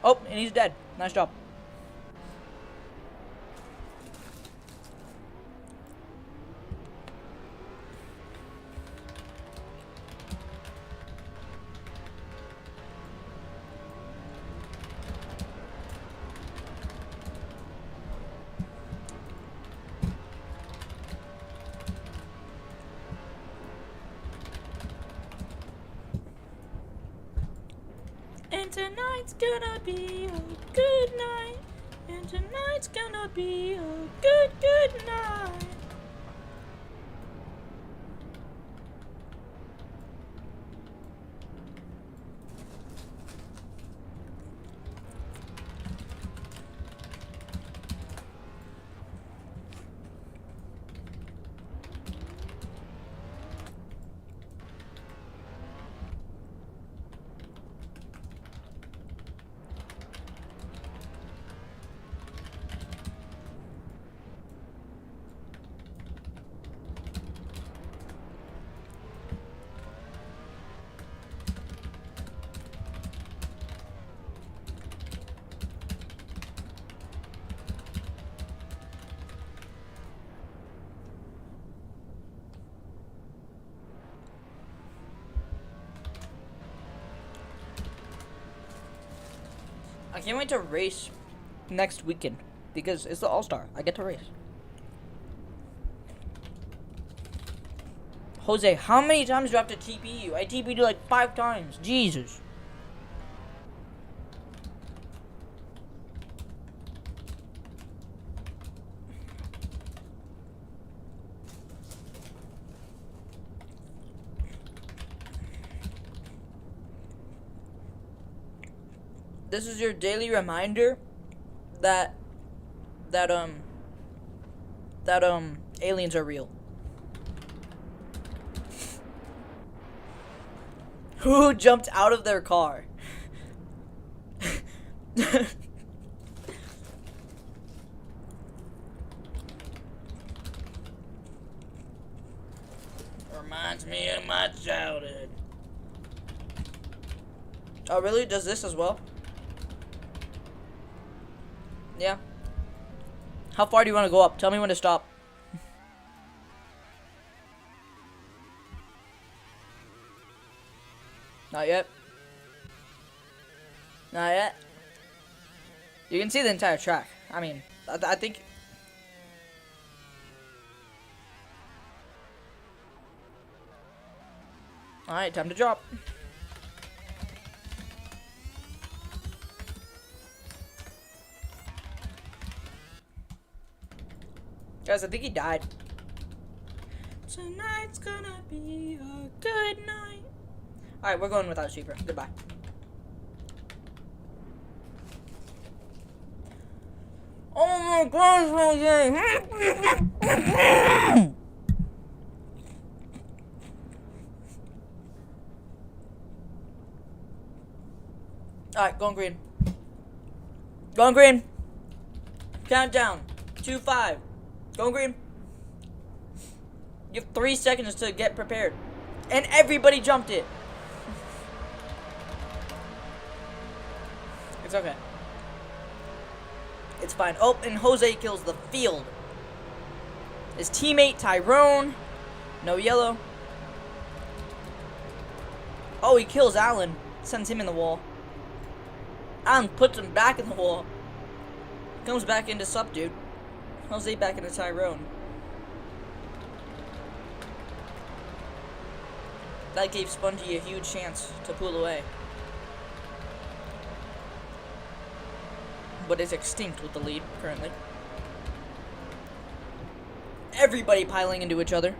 S2: Oh, and he's dead. Nice job.
S1: And tonight's gonna be a good night. And tonight's gonna be a good, good night.
S2: I can't wait to race next weekend because it's the All-Star. I get to race. Jose, how many times do I have to TP you? I TP'd you like 5 times. Jesus. This is your daily reminder that aliens are real. Who jumped out of their car? Reminds me of my childhood. Oh, really? Does this as well? Yeah. How far do you want to go up? Tell me when to stop. Not yet. Not yet. You can see the entire track. I mean, I think... Alright, time to drop. Guys, I think he died.
S1: Tonight's gonna be a good night.
S2: Alright, we're going without Sheeper. Goodbye. Oh my gosh, Jose! Alright, going green. Going green. Countdown. 2-5. Going green. You have 3 seconds to get prepared. And everybody jumped it. It's okay. It's fine. Oh, and Jose kills the field. His teammate, Tyrone. No yellow. Oh, he kills Alan. Sends him in the wall. Alan puts him back in the wall. Comes back into sup, dude. Jose back into Tyrone. That gave Spongy a huge chance to pull away. But is extinct with the lead currently. Everybody piling into each other.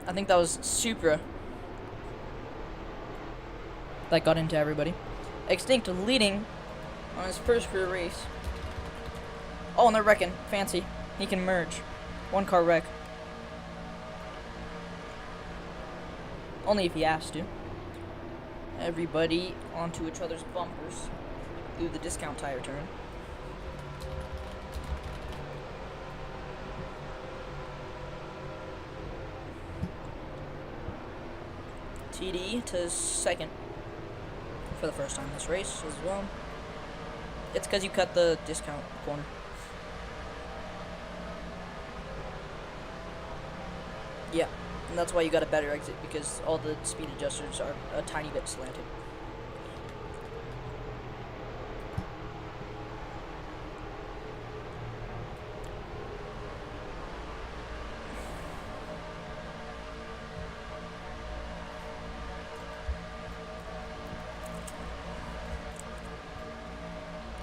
S2: I think that was Supra that got into everybody. Extinct leading on his first career race. Oh, and they're wrecking. Fancy. He can merge. 1 car wreck. Only if he has to. Everybody onto each other's bumpers through the discount tire turn. TD to second for the first time this race as well. It's because you cut the discount corner. Yeah, and that's why you got a better exit, because all the speed adjusters are a tiny bit slanted.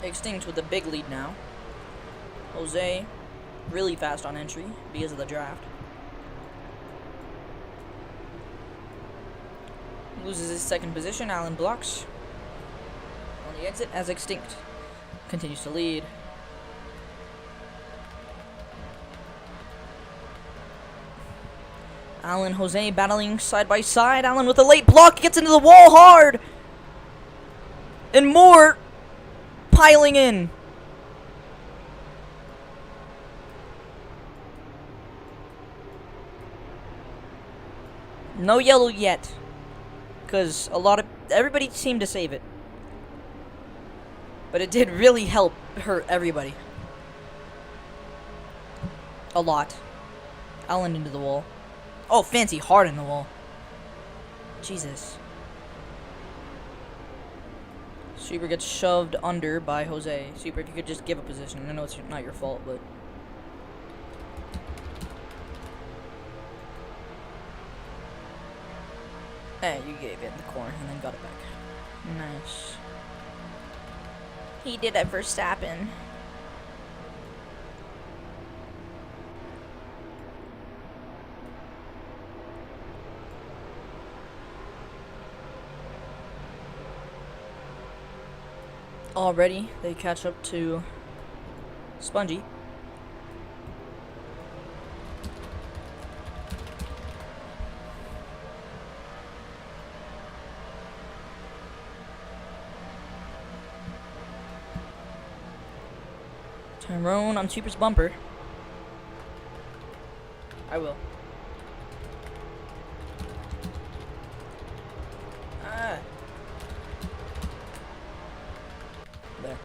S2: Extinct with a big lead now. Jose, really fast on entry because of the draft. Loses his second position. Alan blocks on the exit as Extinct continues to lead. Alan, Jose battling side by side. Alan with a late block gets into the wall hard. And more piling in. No yellow yet. Because everybody seemed to save it. But it did really help hurt everybody. A lot. Alan into the wall. Oh, fancy hard in the wall. Jesus. Super gets shoved under by Jose. Super, if you could just give a position. I know it's not your fault, but... you gave it in the corner and then got it back. Nice. He did it for Verstappen. Already, they catch up to Spongy. Tyrone on Super's bumper. I will. There.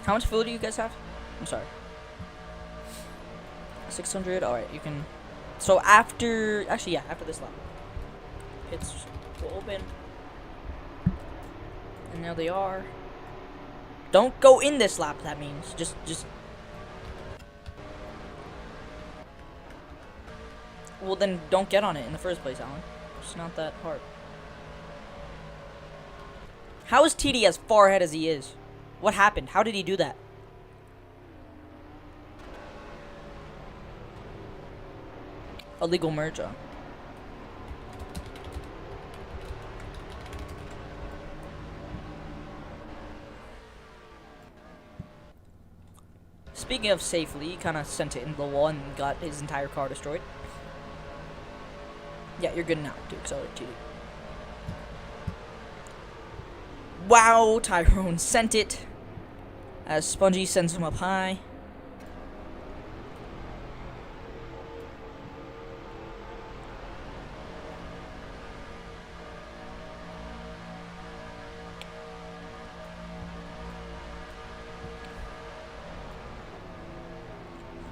S2: How much food do you guys have? I'm sorry. 600. All right, you can. So after, actually, yeah, after this lap, it's will open. And now they are. Don't go in this lap. That means just. Well, then don't get on it in the first place, Alan. It's not that hard. How is TD as far ahead as he is? What happened? How did he do that? Illegal merger. Speaking of safely, he kind of sent it into the wall and got his entire car destroyed. Yeah, you're good now to accelerate TD. Wow, Tyrone sent it. As Spongy sends him up high.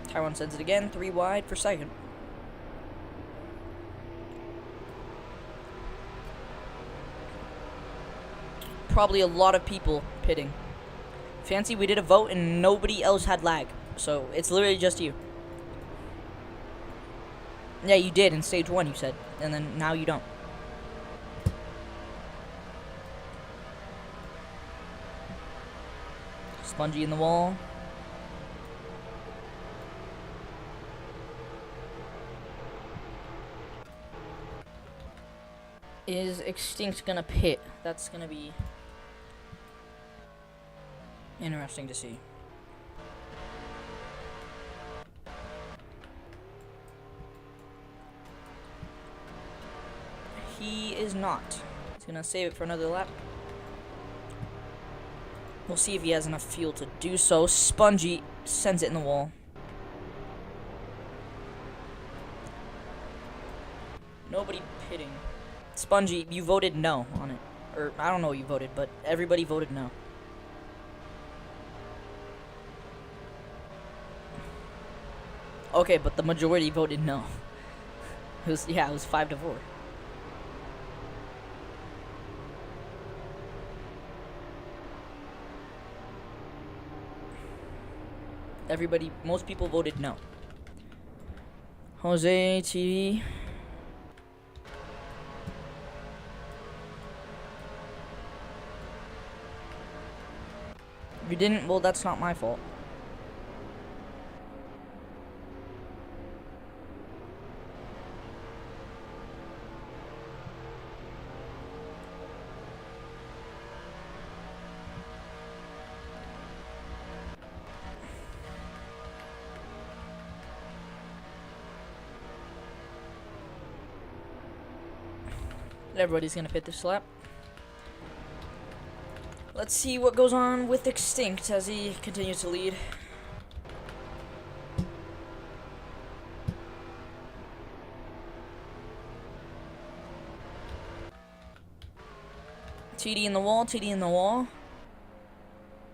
S2: Tyrone sends it again, 3 wide for second. Probably a lot of people pitting. Fancy, we did a vote and nobody else had lag. So it's literally just you. Yeah, you did in stage 1, you said. And then now you don't. Spongy in the wall. Is Extinct gonna pit? That's gonna be interesting to see. He is not. He's gonna save it for another lap. We'll see if he has enough fuel to do so. Spongy sends it in the wall. Nobody pitting. Spongy, you voted no on it. Or, I don't know what you voted, but everybody voted no. Okay, but the majority voted no. It was 5-4. Most people voted no. Jose, TV. You didn't? Well, that's not my fault. Everybody's gonna pit this lap. Let's see what goes on with Extinct as he continues to lead. TD in the wall, TD in the wall.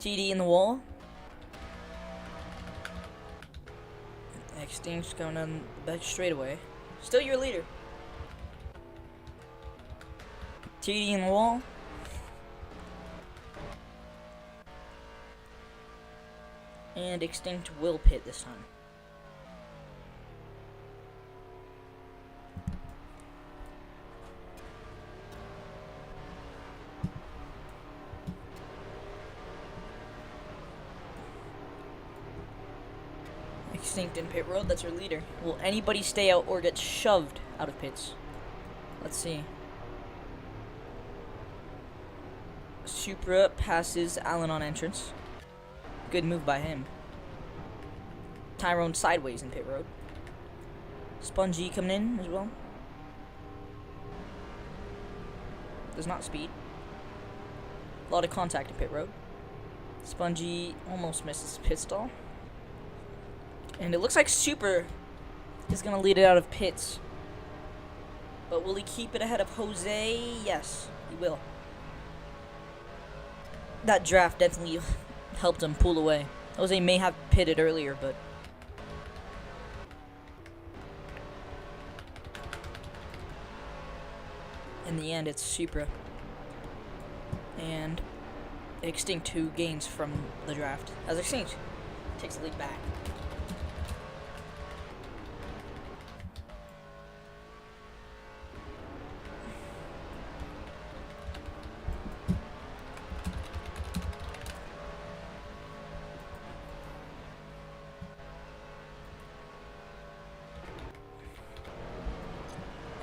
S2: TD in the wall. Extinct's going down the back straightaway. Still your leader. TD in the wall. And Extinct will pit this time. Extinct in pit road, that's our leader. Will anybody stay out or get shoved out of pits? Let's see. Supra passes Alan on entrance. Good move by him. Tyrone sideways in pit road. Spongy coming in as well. Does not speed. A lot of contact in pit road. Spongy almost misses pit stall. And it looks like Super is going to lead it out of pits. But will he keep it ahead of Jose? Yes, he will. That draft definitely helped him pull away. Jose may have pitted earlier, but in the end, it's Supra and Extinct who gains from the draft, as Extinct takes the lead back.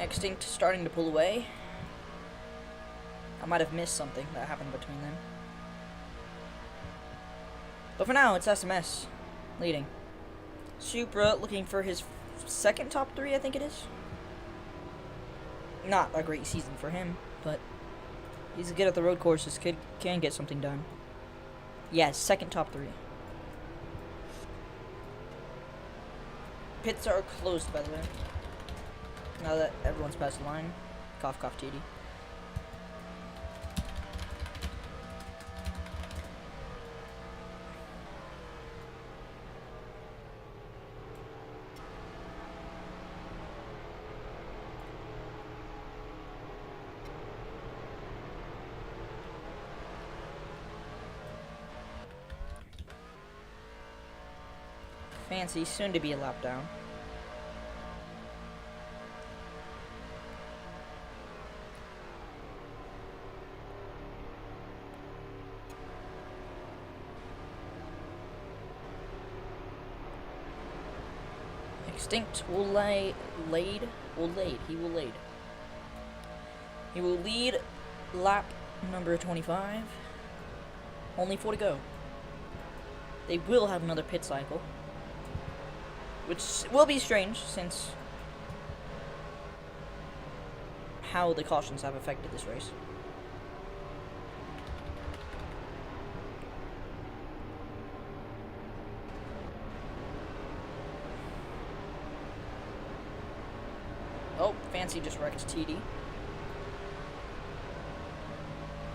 S2: Extinct starting to pull away. I might have missed something that happened between them. But for now, it's SMS leading. Supra looking for his second top 3, I think it is. Not a great season for him, but he's good at the road courses. Kid can get something done. Yeah, second top 3. Pits are closed, by the way. Now that everyone's past the line. Cough, cough, TD. Fancy, soon to be a lap down. Extinct will He will lead lap number 25. Only 4 to go. They will have another pit cycle, which will be strange since how the cautions have affected this race. Oh, Fancy just wrecked TD.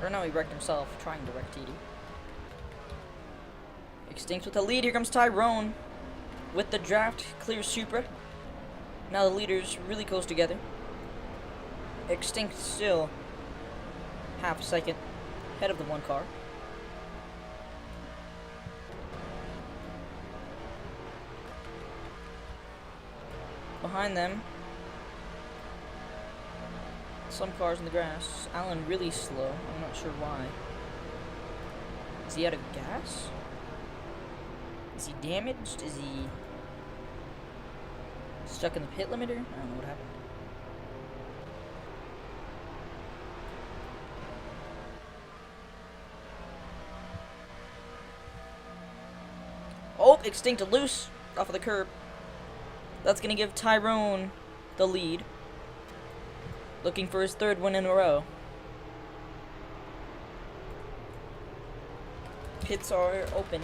S2: Or no, he wrecked himself, trying to wreck TD. Extinct with the lead, here comes Tyrone. With the draft, clears Supra. Now the leaders really close together. Extinct still half a second ahead of the one car. Behind them, some cars in the grass. Alan really slow. I'm not sure why. Is he out of gas? Is he damaged? Is he stuck in the pit limiter? I don't know what happened. Oh, extinct loose off of the curb. That's going to give Tyrone the lead. Looking for his third win in a row. Pits are open.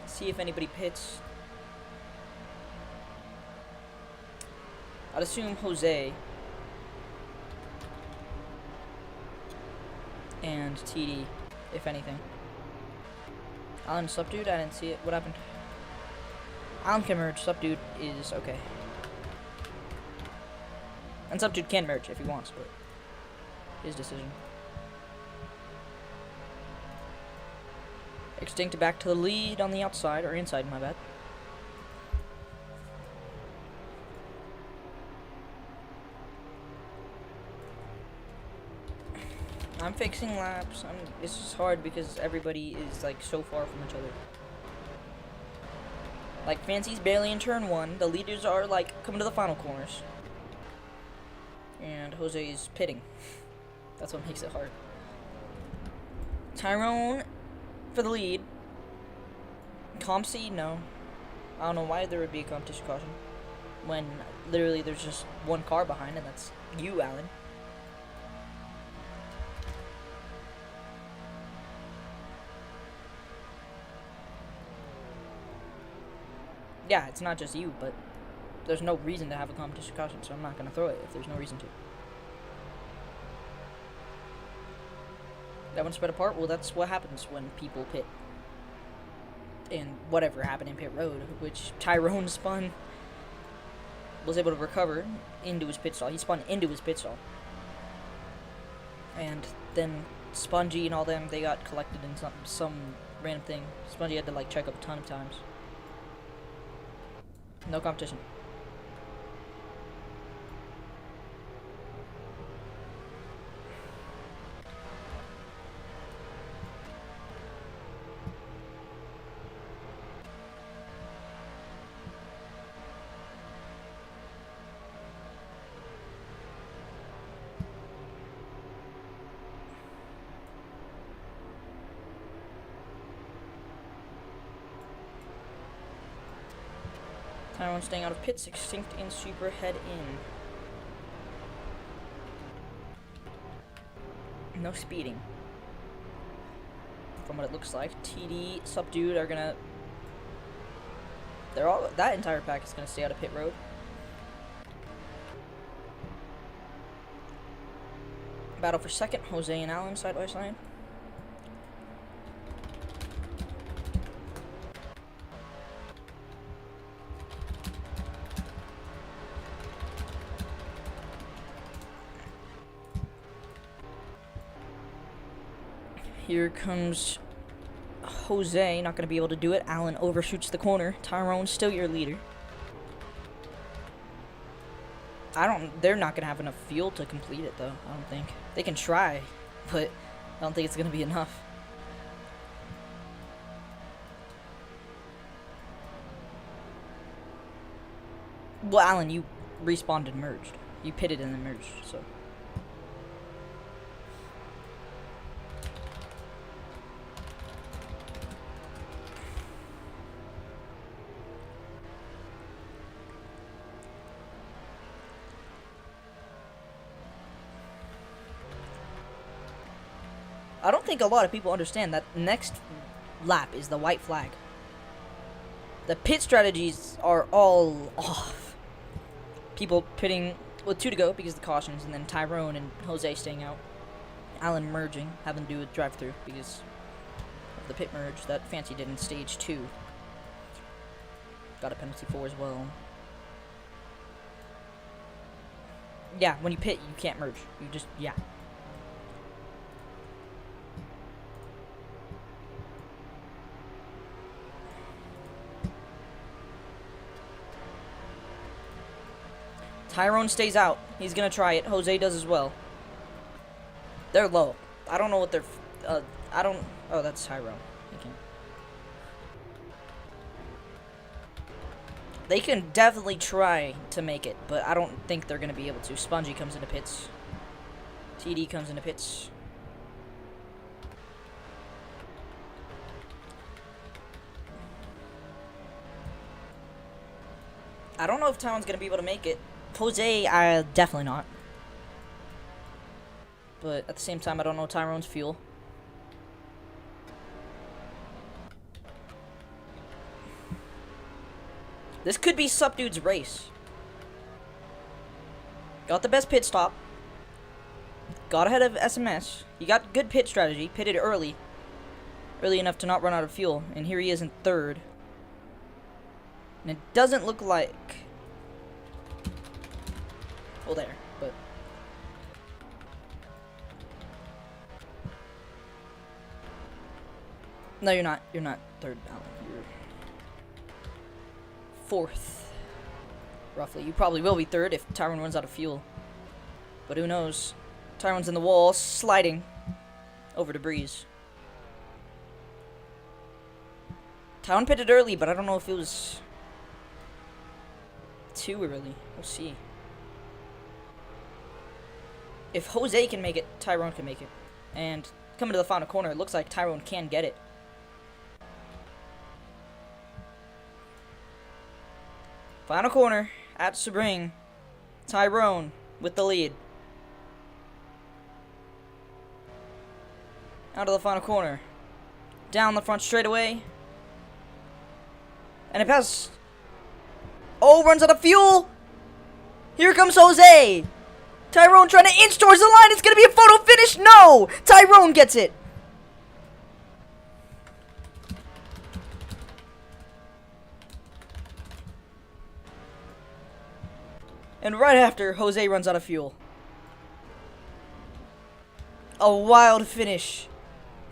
S2: See if anybody pits. I'd assume Jose and TD, if anything. Alan Subdued? I didn't see it. What happened? Alan can merge. Subdued is okay. And Subdued can merge if he wants, but his decision. Extinct back to the lead on the outside, or inside, my bad. I'm fixing laps. It's just hard because everybody is like so far from each other. Like Fancy's barely in turn 1. The leaders are like coming to the final corners. And Jose is pitting. That's what makes it hard. Tyrone for the lead. Comp C, no. I don't know why there would be a competition caution when literally there's just one car behind, and that's you, Alan. Yeah, it's not just you, but there's no reason to have a competition caution, so I'm not going to throw it if there's no reason to. That one spread apart? Well, that's what happens when people pit. And whatever happened in pit road, which Tyrone spun, was able to recover into his pit stall. He spun into his pit stall. And then Spongy and all them, they got collected in some random thing. Spongy had to like check up a ton of times. No competition. Tyrone staying out of pits, extinct and super head in. No speeding. From what it looks like. TD, Subdued are gonna... They're all... That entire pack is gonna stay out of pit road. Battle for second, Jose and Alan side by side. Here comes Jose, not going to be able to do it. Alan overshoots the corner. Tyrone, still your leader. They're not going to have enough fuel to complete it, though, I don't think. They can try, but I don't think it's going to be enough. Well, Alan, you respawned and merged. You pitted and then merged, so... I don't think a lot of people understand that next lap is the white flag. The pit strategies are all off. People pitting with 2 to go because of the cautions, and then Tyrone and Jose staying out. Alan merging, having to do with drive-through because of the pit merge that Fancy did in stage 2. Got a penalty for as well. Yeah, when you pit, you can't merge. You just, yeah. Tyrone stays out. He's gonna try it. Jose does as well. They're low. I don't know what they're... I don't... Oh, that's Tyrone. He can't. They can definitely try to make it, but I don't think they're gonna be able to. Spongy comes into pits. TD comes into pits. I don't know if Tyrone's gonna be able to make it. Jose, definitely not. But at the same time, I don't know Tyrone's fuel. This could be Subdude's race. Got the best pit stop. Got ahead of SMS. He got good pit strategy. Pitted early. Early enough to not run out of fuel. And here he is in third. And it doesn't look like... Well, there. But... No, you're not. You're not third, Alan. You're... fourth. Roughly. You probably will be third if Tyrone runs out of fuel. But who knows? Tyrone's in the wall, sliding over to Breeze. Tyrone pitted early, but I don't know if it was too early. We'll see. If Jose can make it, Tyrone can make it. And coming to the final corner, it looks like Tyrone can get it. Final corner at Sebring. Tyrone with the lead. Out of the final corner. Down the front straightaway. And it passes. Oh, runs out of fuel. Here comes Jose. Tyrone trying to inch towards the line. It's going to be a photo finish. No. Tyrone gets it. And right after, Jose runs out of fuel. A wild finish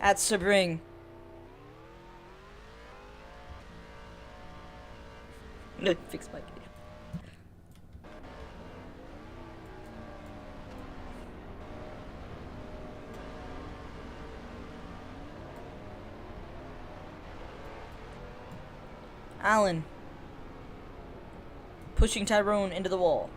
S2: at Sebring. Fix my game. Allen pushing Tyrone into the wall.